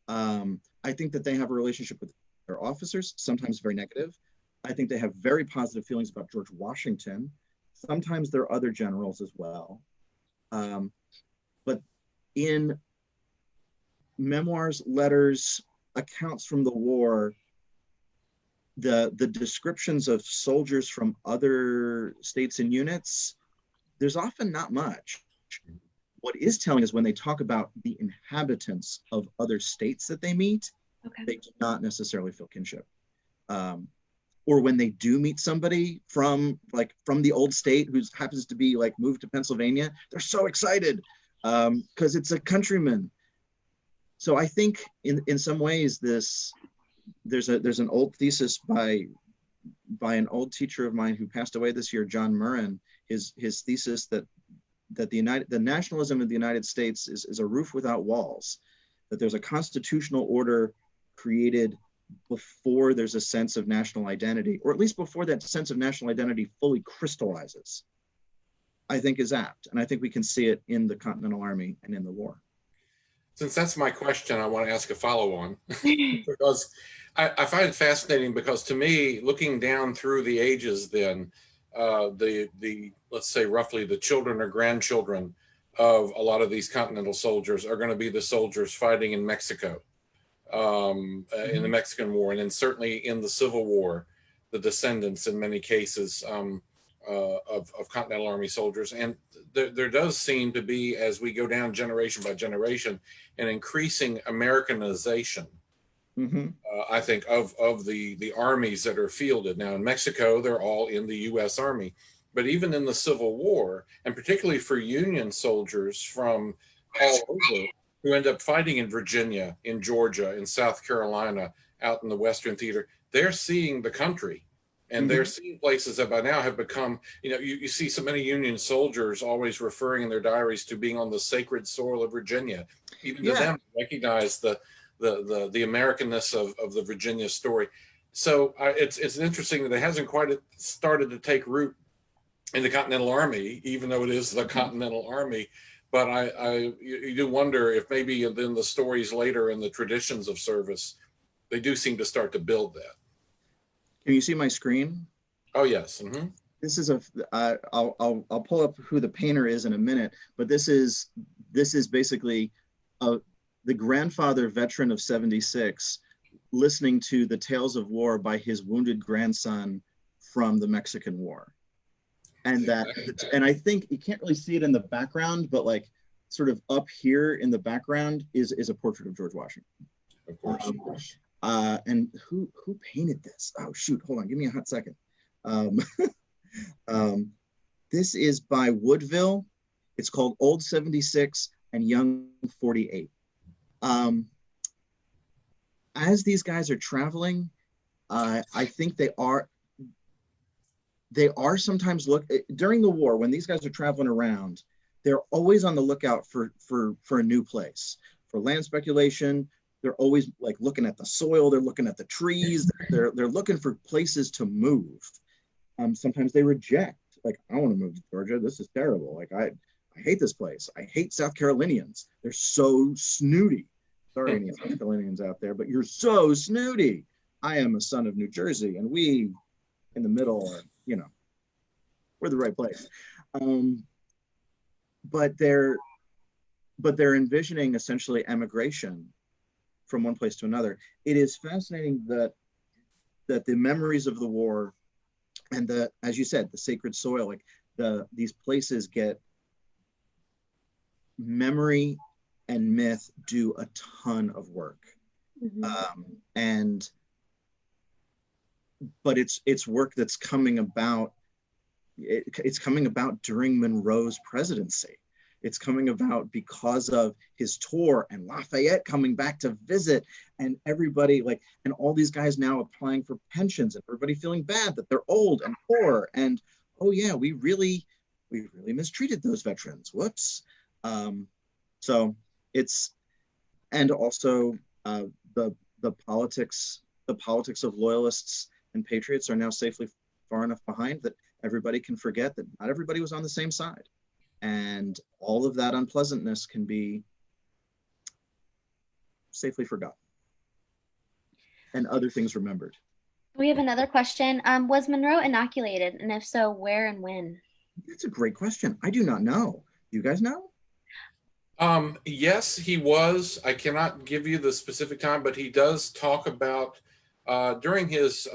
I think that they have a relationship with their officers, sometimes very negative. I think they have very positive feelings about George Washington. Sometimes there are other generals as well. But in memoirs, letters, accounts from the war, the descriptions of soldiers from other states and units, there's often not much. What is telling is when they talk about the inhabitants of other states that they meet, Okay. they do not necessarily feel kinship. Or when they do meet somebody from the old state who happens to be like moved to Pennsylvania, they're so excited because it's a countryman. So I think in some ways there's an old thesis by an old teacher of mine who passed away this year, John Ruddiman, his thesis that the nationalism of the United States is a roof without walls, that there's a constitutional order created before there's a sense of national identity, or at least before that sense of national identity fully crystallizes, I think is apt. And I think we can see it in the Continental Army and in the war. Since that's my question, I want to ask a follow-on because I find it fascinating because to me, looking down through the ages, then the let's say roughly the children or grandchildren of a lot of these Continental soldiers are going to be the soldiers fighting in Mexico, in the Mexican War, and then certainly in the Civil War, the descendants in many cases of Continental Army soldiers. And there does seem to be, as we go down generation by generation, an increasing Americanization, I think, of the armies that are fielded. Now in Mexico, they're all in the U.S. Army, but even in the Civil War, and particularly for Union soldiers from all over who end up fighting in Virginia, in Georgia, in South Carolina, out in the Western Theater, they're seeing the country. And they're seeing places that by now have become, you see so many Union soldiers always referring in their diaries to being on the sacred soil of Virginia. Even to them, recognize the Americanness of the Virginia story. So it's interesting that it hasn't quite started to take root in the Continental Army, even though it is the Continental Army. But you do wonder if maybe in the stories later in the traditions of service, they do seem to start to build that. Can you see my screen? Oh yes. This is I'll pull up who the painter is in a minute, but this is basically the grandfather veteran of 76 listening to the tales of war by his wounded grandson from the Mexican War. And I think you can't really see it in the background, but like sort of up here in the background is a portrait of George Washington. Of course. And who painted this? Oh shoot, hold on, give me a hot second. This is by Woodville. It's called Old 76 and Young 48. As these guys are traveling, I think they are sometimes during the war, when these guys are traveling around, they're always on the lookout for a new place, for land speculation. They're always like looking at the soil, they're looking at the trees, they're looking for places to move. Sometimes they reject, like, I don't want to move to Georgia, this is terrible. Like, I hate this place. I hate South Carolinians. They're so snooty. Sorry, any South Carolinians out there, but you're so snooty. I am a son of New Jersey, and we in the middle are, we're the right place. But they're envisioning essentially emigration from one place to another. It is fascinating that the memories of the war and as you said, the sacred soil, like these places get memory and myth do a ton of work. But it's work that's coming about. It's coming about during Monroe's presidency. It's coming about because of his tour and Lafayette coming back to visit, and everybody and all these guys now applying for pensions, and everybody feeling bad that they're old and poor, and oh yeah, we really mistreated those veterans. Whoops. So it's, and also the politics of loyalists and patriots are now safely far enough behind that everybody can forget that not everybody was on the same side. And all of that unpleasantness can be safely forgotten and other things remembered. We have another question. Was Monroe inoculated? And if so, where and when? That's a great question. I do not know. You guys know? Yes, he was. I cannot give you the specific time, but he does talk about during his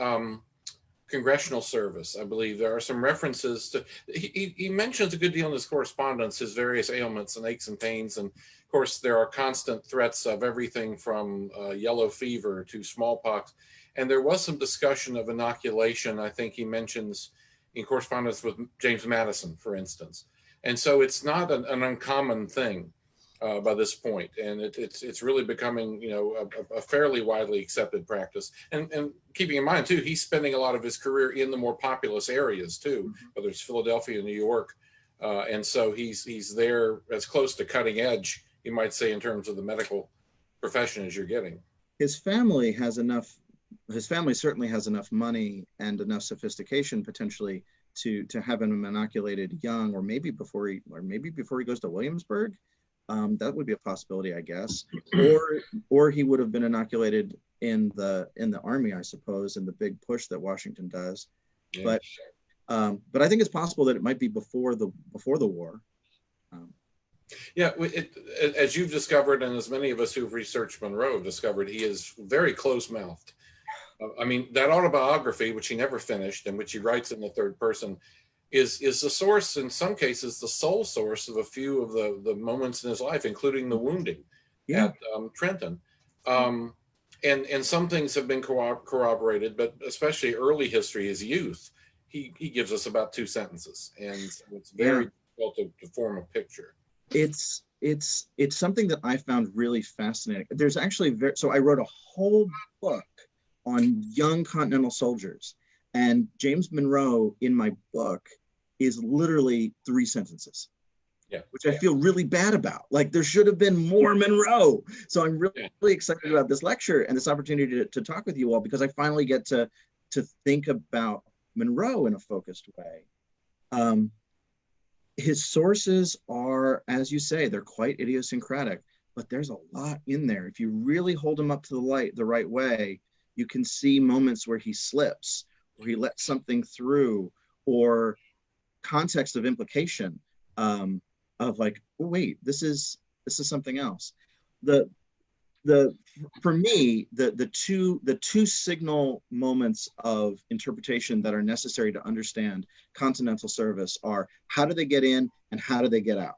congressional service. I believe there are some references to, he mentions a good deal in his correspondence, his various ailments and aches and pains. And of course, there are constant threats of everything from yellow fever to smallpox. And there was some discussion of inoculation. I think he mentions in correspondence with James Madison, for instance. And so it's not an uncommon thing by this point, and it's really becoming, you know, a fairly widely accepted practice. And keeping in mind too, he's spending a lot of his career in the more populous areas too, whether it's Philadelphia, New York, and so he's there as close to cutting edge, you might say, in terms of the medical profession as you're getting. His family has enough. His family certainly has enough money and enough sophistication potentially to have him inoculated young, or maybe before he goes to Williamsburg. That would be a possibility, I guess. Or he would have been inoculated in the Army, I suppose, in the big push that Washington does. Yeah. But I think it's possible that it might be before the war. Yeah, as you've discovered, and as many of us who've researched Monroe have discovered, he is very close-mouthed. I mean, that autobiography, which he never finished and which he writes in the third person, is the source, in some cases, the sole source of a few of the moments in his life, including the wounding at Trenton. And some things have been corroborated, but especially early history, his youth, he gives us about 2 sentences, and it's very difficult to form a picture. It's something that I found really fascinating. There's actually so I wrote a whole book on young Continental soldiers, and James Monroe in my book is literally 3 sentences, which I feel really bad about. Like, there should have been more Monroe. So I'm really excited about this lecture and this opportunity to talk with you all, because I finally get to think about Monroe in a focused way. His sources are, as you say, they're quite idiosyncratic, but there's a lot in there. If you really hold him up to the light the right way, you can see moments where he slips, or he lets something through, or context of implication of like, oh, wait, this is something else. For me, the two signal moments of interpretation that are necessary to understand Continental service are: how do they get in and how do they get out?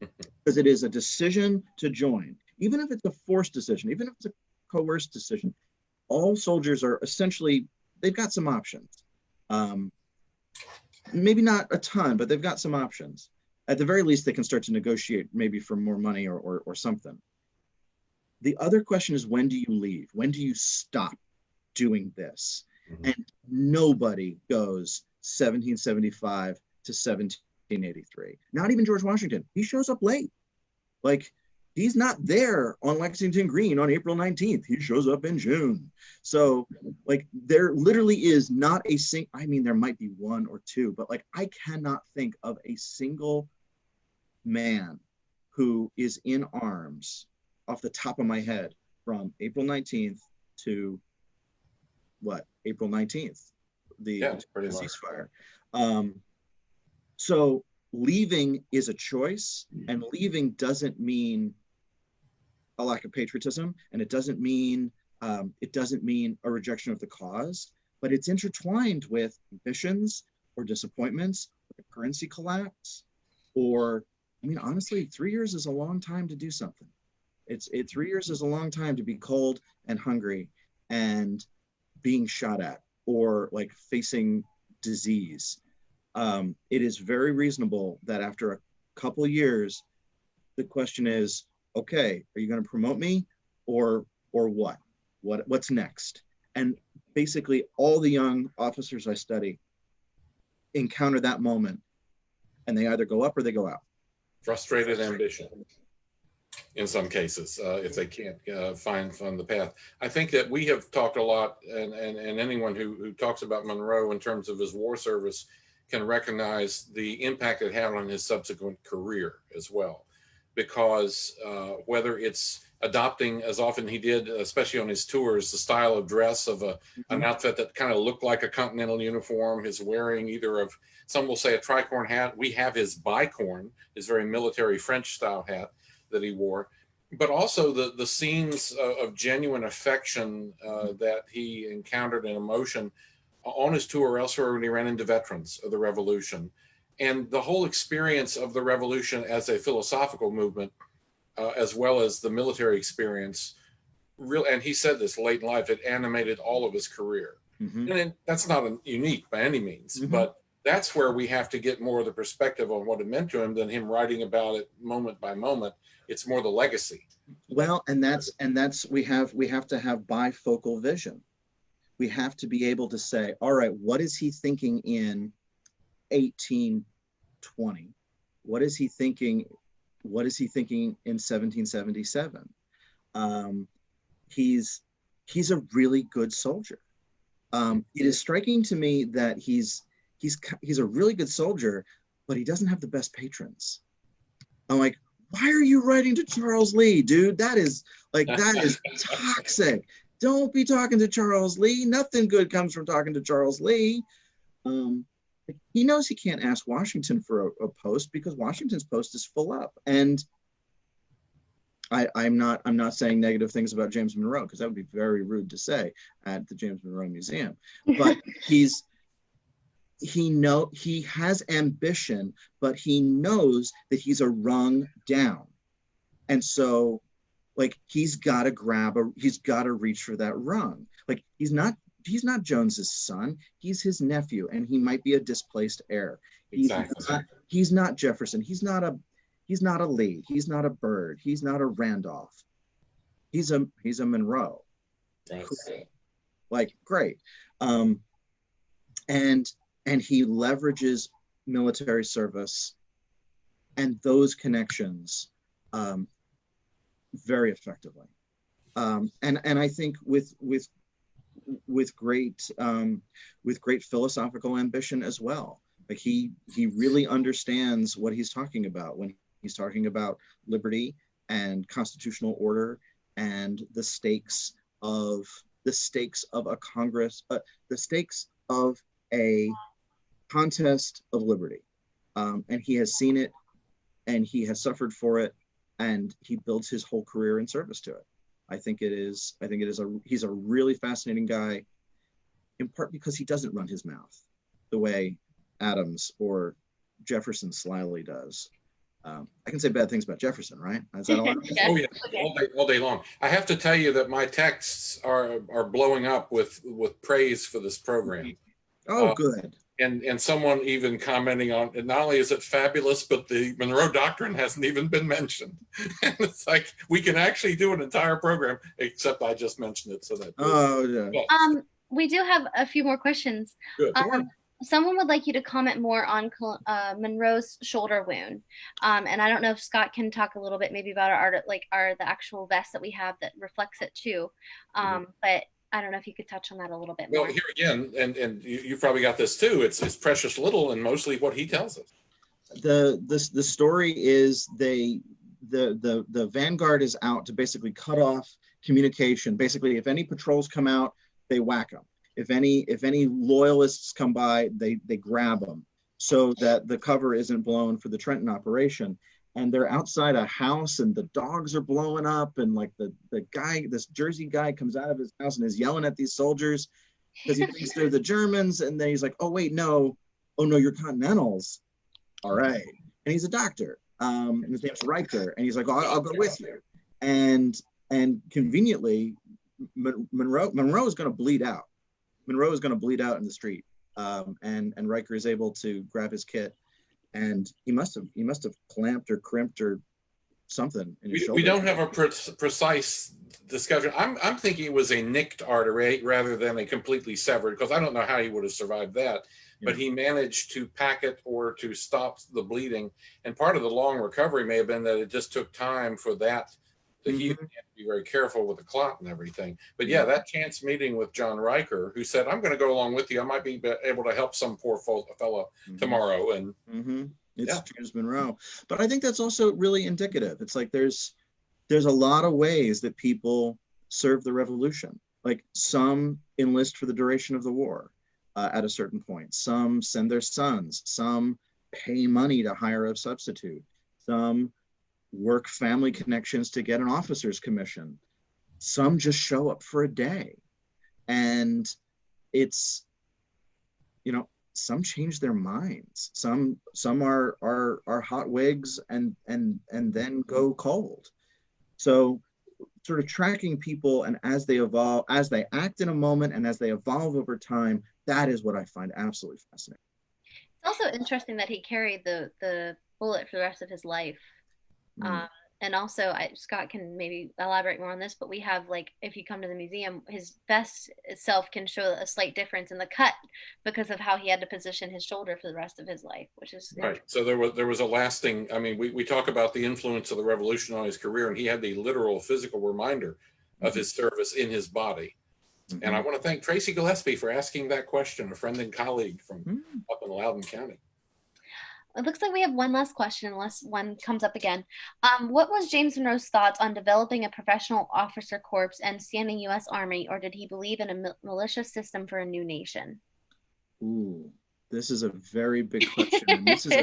Because it is a decision to join, even if it's a forced decision, even if it's a coerced decision. All soldiers are essentially, they've got some options. Maybe not a ton, but they've got some options. At the very least, they can start to negotiate maybe for more money or something. The other question is, when do you leave? When do you stop doing this? Mm-hmm. And nobody goes 1775 to 1783. Not even George Washington. He shows up late. Like, he's not there on Lexington Green on April 19th. He shows up in June. So, like, there literally is not a single, I mean, there might be one or two, but like, I cannot think of a single man who is in arms off the top of my head from April 19th to April 19th, the ceasefire. So leaving is a choice, and leaving doesn't mean a lack of patriotism, and it doesn't mean a rejection of the cause, but it's intertwined with ambitions or disappointments, or a currency collapse, or, I mean, honestly, 3 years is a long time to do something. 3 years is a long time to be cold and hungry and being shot at, or like facing disease. It is very reasonable that after a couple of years, the question is, okay, are you going to promote me, or what? What's next? And basically all the young officers I study encounter that moment, and they either go up or they go out. Frustrated ambition in some cases, if they can't find the path. I think that we have talked a lot, and anyone who talks about Monroe in terms of his war service can recognize the impact it had on his subsequent career as well. Because whether it's adopting, as often he did, especially on his tours, the style of dress of an outfit that kind of looked like a Continental uniform, his wearing either of, some will say, a tricorn hat. We have his bicorn, his very military French style hat that he wore, but also the scenes of genuine affection that he encountered and emotion on his tour elsewhere when he ran into veterans of the revolution. And the whole experience of the revolution as a philosophical movement, as well as the military experience, and he said this late in life, it animated all of his career. And that's not unique by any means, but that's where we have to get more of the perspective on what it meant to him than him writing about it moment by moment. It's more the legacy. Well, and that's we have to have bifocal vision. We have to be able to say, all right, what is he thinking in 1820? What is he thinking? What is he thinking in 1777? He's a really good soldier. It is striking to me that he's a really good soldier, but he doesn't have the best patrons. I'm like, why are you writing to Charles Lee, dude? That is toxic. Don't be talking to Charles Lee. Nothing good comes from talking to Charles Lee. He knows he can't ask Washington for a post because Washington's post is full up. And I'm not saying negative things about James Monroe, because that would be very rude to say at the James Monroe Museum. But he has ambition, but he knows that he's a rung down. And so like he's got to reach for that rung. Like he's not Jones's son, he's his nephew, and he might be a displaced heir. He's not Jefferson. He's not a Lee. He's not a Byrd. He's not a Randolph. He's a Monroe. Cool. Like great. And he leverages military service and those connections very effectively. And I think with great philosophical ambition as well. Like he really understands what he's talking about when he's talking about liberty and constitutional order and the stakes of a Congress, the stakes of a contest of liberty. And he has seen it, and he has suffered for it, and he builds his whole career in service to it. He's a really fascinating guy, in part because he doesn't run his mouth the way Adams or Jefferson slyly does. I can say bad things about Jefferson, right? Is that allowed? Oh yeah, all day long. I have to tell you that my texts are blowing up with praise for this program. Oh, good. And someone even commenting on it. Not only is it fabulous, but the Monroe Doctrine hasn't even been mentioned. And it's like we can actually do an entire program, except I just mentioned it. So that. Oh yeah. We do have a few more questions. Good. Someone would like you to comment more on Monroe's shoulder wound, and I don't know if Scott can talk a little bit maybe about the actual vest that we have that reflects it too, but I don't know if you could touch on that a little bit more. Well, here again, and you've probably got this too. It's precious little, and mostly what he tells us. The story is the vanguard is out to basically cut off communication. Basically, if any patrols come out, they whack them. If any loyalists come by, they grab them so that the cover isn't blown for the Trenton operation. And they're outside a house, and the dogs are blowing up, and like the guy, this Jersey guy, comes out of his house and is yelling at these soldiers because he thinks they're the Germans. And then he's like, "Oh wait, no, you're Continentals, all right." And he's a doctor, and his name's Riker, and he's like, I'll go with you." And conveniently, Monroe is going to bleed out. Monroe is going to bleed out in the street, and Riker is able to grab his kit, and he must have clamped or crimped or something in his shoulder. We don't have a precise discussion. I'm thinking it was a nicked artery rather than a completely severed, because I don't know how he would have survived that. But he managed to pack it or to stop the bleeding. And part of the long recovery may have been that it just took time for that to heal. You have to be very careful with the clot and everything. But yeah, that chance meeting with John Riker, who said, "I'm going to go along with you. I might be able to help some poor fellow tomorrow." And it's James Monroe. But I think that's also really indicative. It's like there's a lot of ways that people serve the revolution. Like some enlist for the duration of the war at a certain point. Some send their sons. Some pay money to hire a substitute. Some work family connections to get an officer's commission. Some just show up for a day. And it's some change their minds. Some are hot wigs and then go cold. So sort of tracking people, and as they evolve, as they act in a moment and as they evolve over time, that is what I find absolutely fascinating. It's also interesting that he carried the bullet for the rest of his life. Mm. Um, and also, Scott can maybe elaborate more on this, but we have, like, if you come to the museum, his vest itself can show a slight difference in the cut because of how he had to position his shoulder for the rest of his life, which is Right. So there was a lasting, I mean, we talk about the influence of the revolution on his career, and he had the literal physical reminder of Mm-hmm. his service in his body. And I Mm-hmm. want to thank Tracy Gillespie for asking that question, a friend and colleague from Mm-hmm. up in Loudoun County. It looks like we have one last question, unless one comes up again. What was James Monroe's thoughts on developing a professional officer corps and standing U.S. Army, or did he believe in a militia system for a new nation? Ooh, this is a very big question, and this is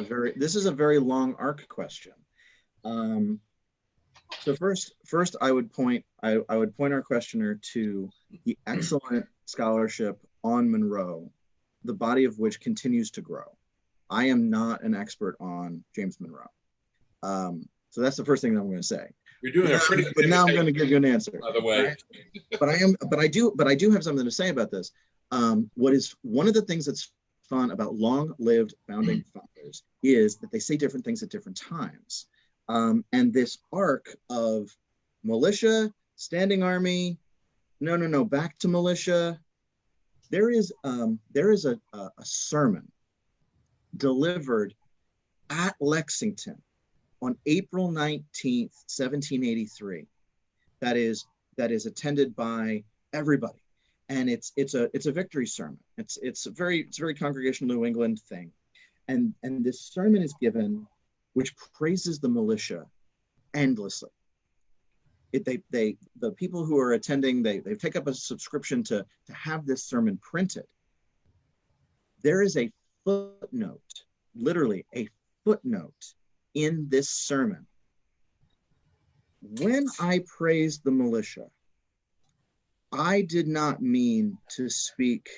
a very long arc question. Um, so first I would point our questioner to the excellent scholarship on Monroe, the body of which continues to grow. I am not an expert on James Monroe. So that's the first thing that I'm going to say. You're doing a pretty But good now I'm going to imitation, give you an answer. by the All way. right? But I do have something to say about this. What is one of the things that's fun about long-lived founding fathers is that they say different things at different times. And this arc of militia, standing army, no, back to militia. There is a sermon delivered at Lexington on April 19th, 1783. That is attended by everybody, and it's a victory sermon. It's a very congregational New England thing, and this sermon is given, which praises the militia endlessly. The people who are attending, they take up a subscription to have this sermon printed. There is a footnote, literally a footnote in this sermon. When I praised the militia, I did not mean to speak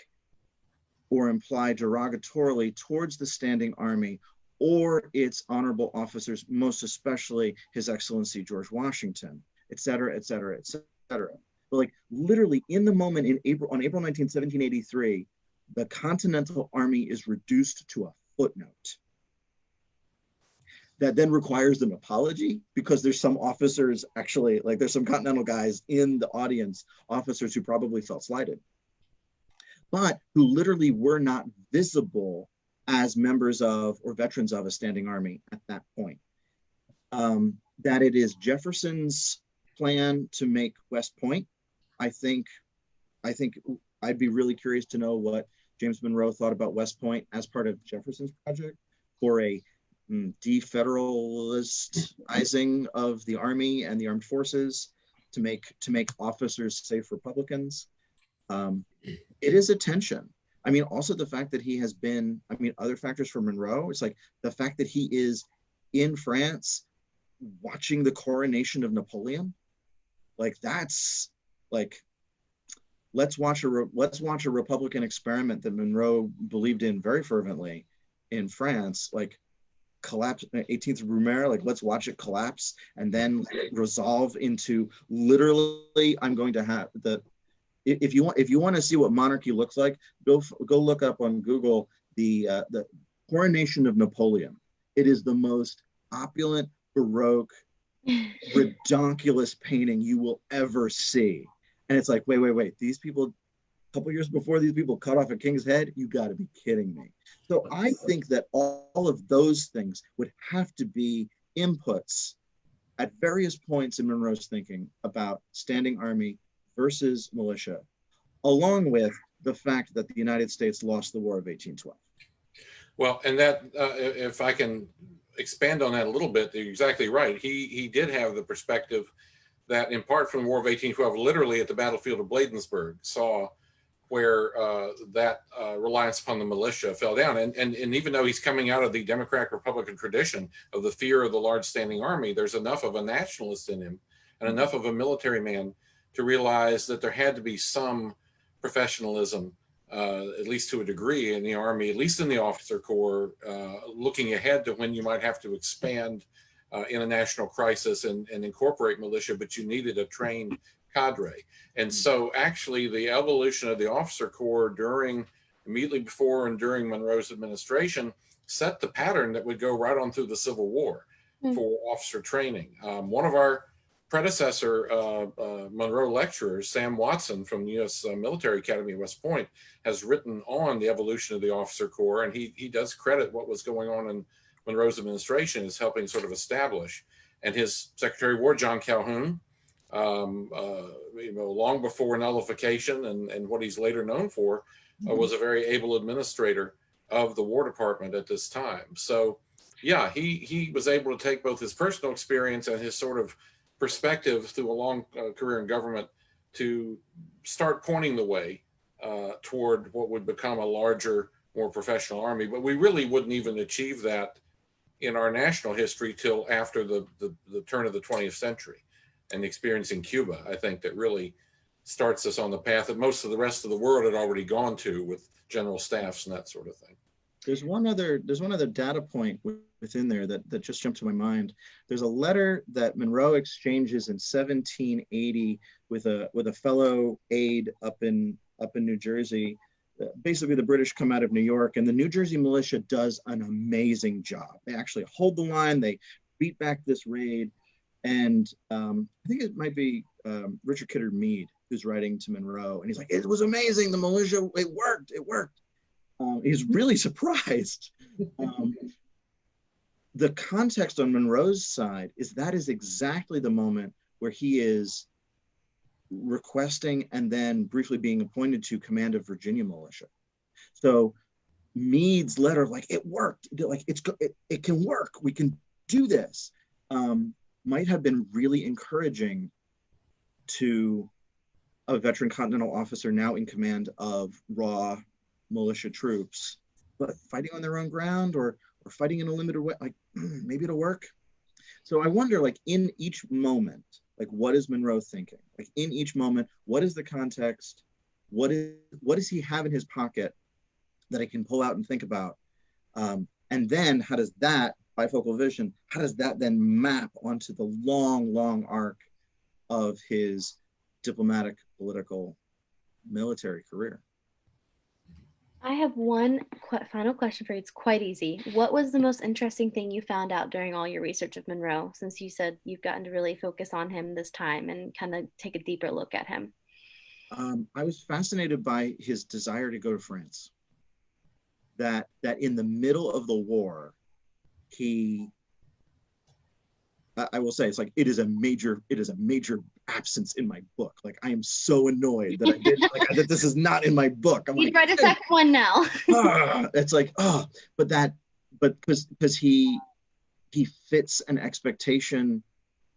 or imply derogatorily towards the standing army or its honorable officers, most especially His Excellency George Washington, et cetera, et cetera, et cetera. But like literally in the moment on April 19th, 1783, the Continental Army is reduced to a footnote that then requires an apology, because there's some officers, actually, like there's some Continental guys in the audience, officers who probably felt slighted, but who literally were not visible as members of or veterans of a standing army at that point. That it is Jefferson's plan to make West Point. I think I'd be really curious to know what James Monroe thought about West Point as part of Jefferson's project for a defederalizing of the army and the armed forces to make officers safe Republicans. It is a tension. I mean, also the fact that he has been, I mean, other factors for Monroe, it's like the fact that he is in France watching the coronation of Napoleon. Like that's like, let's watch a Republican experiment that Monroe believed in very fervently in France, like collapse 18th Brumaire, like let's watch it collapse and then resolve into literally I'm going to have the if you want to see what monarchy looks like, go look up on Google the Coronation of Napoleon. It is the most opulent, baroque, redonkulous painting you will ever see. And it's like, wait, these people, a couple years before these people cut off a king's head, you got to be kidding me. So I think that all of those things would have to be inputs at various points in Monroe's thinking about standing army versus militia, along with the fact that the United States lost the War of 1812. Well, and that, if I can expand on that a little bit, you're exactly right. He did have the perspective that, in part from the War of 1812, literally at the battlefield of Bladensburg, saw where that reliance upon the militia fell down. And even though he's coming out of the Democratic Republican tradition of the fear of the large standing army, there's enough of a nationalist in him and enough of a military man to realize that there had to be some professionalism at least to a degree in the Army, at least in the officer corps, looking ahead to when you might have to expand in a national crisis and incorporate militia, but you needed a trained cadre. And so actually the evolution of the officer corps immediately before and during Monroe's administration set the pattern that would go right on through the Civil War for officer training. One of our predecessor Monroe lecturers, Sam Watson from the U.S. Military Academy at West Point, has written on the evolution of the officer corps, and he does credit what was going on in Monroe's administration as helping sort of establish. And his Secretary of War, John Calhoun, long before nullification and what he's later known for, was a very able administrator of the War Department at this time. So, yeah, he was able to take both his personal experience and his sort of perspective through a long career in government to start pointing the way toward what would become a larger, more professional army. But we really wouldn't even achieve that in our national history till after the turn of the 20th century and the experience in Cuba, I think, that really starts us on the path that most of the rest of the world had already gone to with general staffs and that sort of thing. There's one other data point within there that just jumped to my mind. There's a letter that Monroe exchanges in 1780 with a fellow aide up in New Jersey. Basically, the British come out of New York, and the New Jersey militia does an amazing job. They actually hold the line. They beat back this raid, and I think it might be Richard Kidder Meade who's writing to Monroe, and he's like, "It was amazing. The militia, it worked. It worked." He's really surprised. The context on Monroe's side is that is exactly the moment where he is requesting and then briefly being appointed to command of Virginia militia. So Meade's letter, like, it worked, like it can work, we can do this, might have been really encouraging to a veteran Continental officer now in command of raw militia troops, but fighting on their own ground or fighting in a limited way, like maybe it'll work. So I wonder, like, in each moment, like, what is Monroe thinking? Like, in each moment, what is the context? What does he have in his pocket that he can pull out and think about? And then how does that bifocal vision, how does that then map onto the long arc of his diplomatic, political, military career? I have one final question for you. It's quite easy. What was the most interesting thing you found out during all your research of Monroe, since you said you've gotten to really focus on him this time and kind of take a deeper look at him? I was fascinated by his desire to go to France. That in the middle of the war, I will say, it's like, it is a major absence in my book. Like, I am so annoyed that I did that this is not in my book. I'm You'd like, write a second one now. it's like, but because he fits an expectation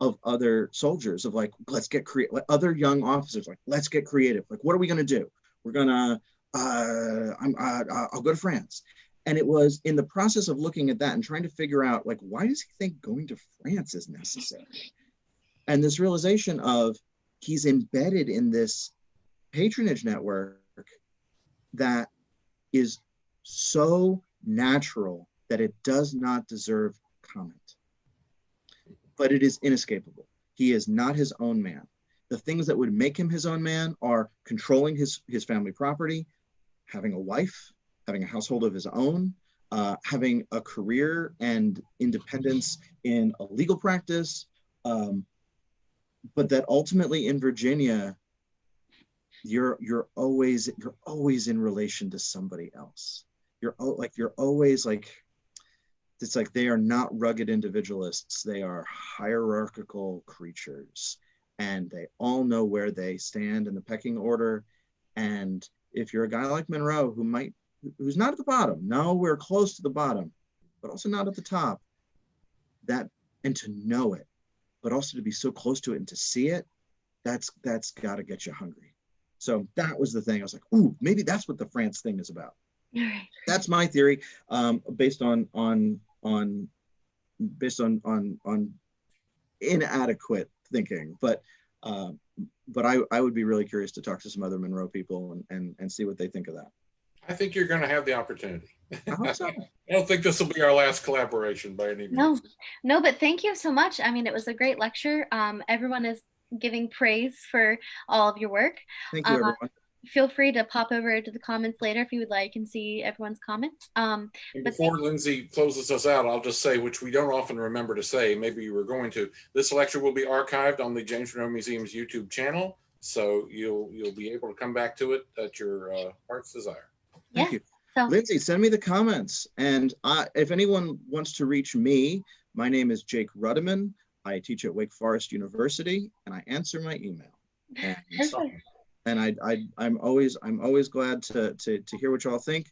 of other soldiers of, like, let's get creative. Like, other young officers, like, let's get creative. Like, what are we gonna do? We're gonna I'll go to France. And it was in the process of looking at that and trying to figure out, like, why does he think going to France is necessary? And this realization of he's embedded in this patronage network that is so natural that it does not deserve comment. But it is inescapable. He is not his own man. The things that would make him his own man are controlling his family property, having a wife, having a household of his own, having a career and independence in a legal practice, but that ultimately in Virginia, you're always in relation to somebody else. You're always like, it's like they are not rugged individualists. They are hierarchical creatures, and they all know where they stand in the pecking order. And if you're a guy like Monroe who's not at the bottom, no, we're close to the bottom, but also not at the top, and to know it, but also to be so close to it and to see it, that's got to get you hungry. So that was the thing. I was like, ooh, maybe that's what the France thing is about. All right. That's my theory, based on inadequate thinking. But but I would be really curious to talk to some other Monroe people and see what they think of that. I think you're going to have the opportunity. I hope so. I don't think this will be our last collaboration by any No, means. no, but thank you so much. I mean, it was a great lecture. Everyone is giving praise for all of your work. Thank you, Uh, everyone. Feel free to pop over to the comments later if you would like and see everyone's comments. And But before Lindsay closes us out, I'll just say, which we don't often remember to say, maybe you were going to, this lecture will be archived on the James Monroe Museum's YouTube channel, so you'll be able to come back to it at your heart's desire. Thank yes, you. so Lindsay, send me the comments. And if anyone wants to reach me, my name is Jake Ruddiman. I teach at Wake Forest University, and I answer my email. perfect. And I'm always glad to hear what y'all think.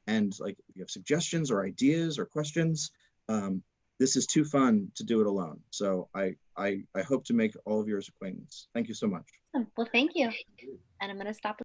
And like, if you have suggestions or ideas or questions, this is too fun to do it alone. So I hope to make all of yours acquaintance. Thank you so much. Well, thank you. And I'm going to stop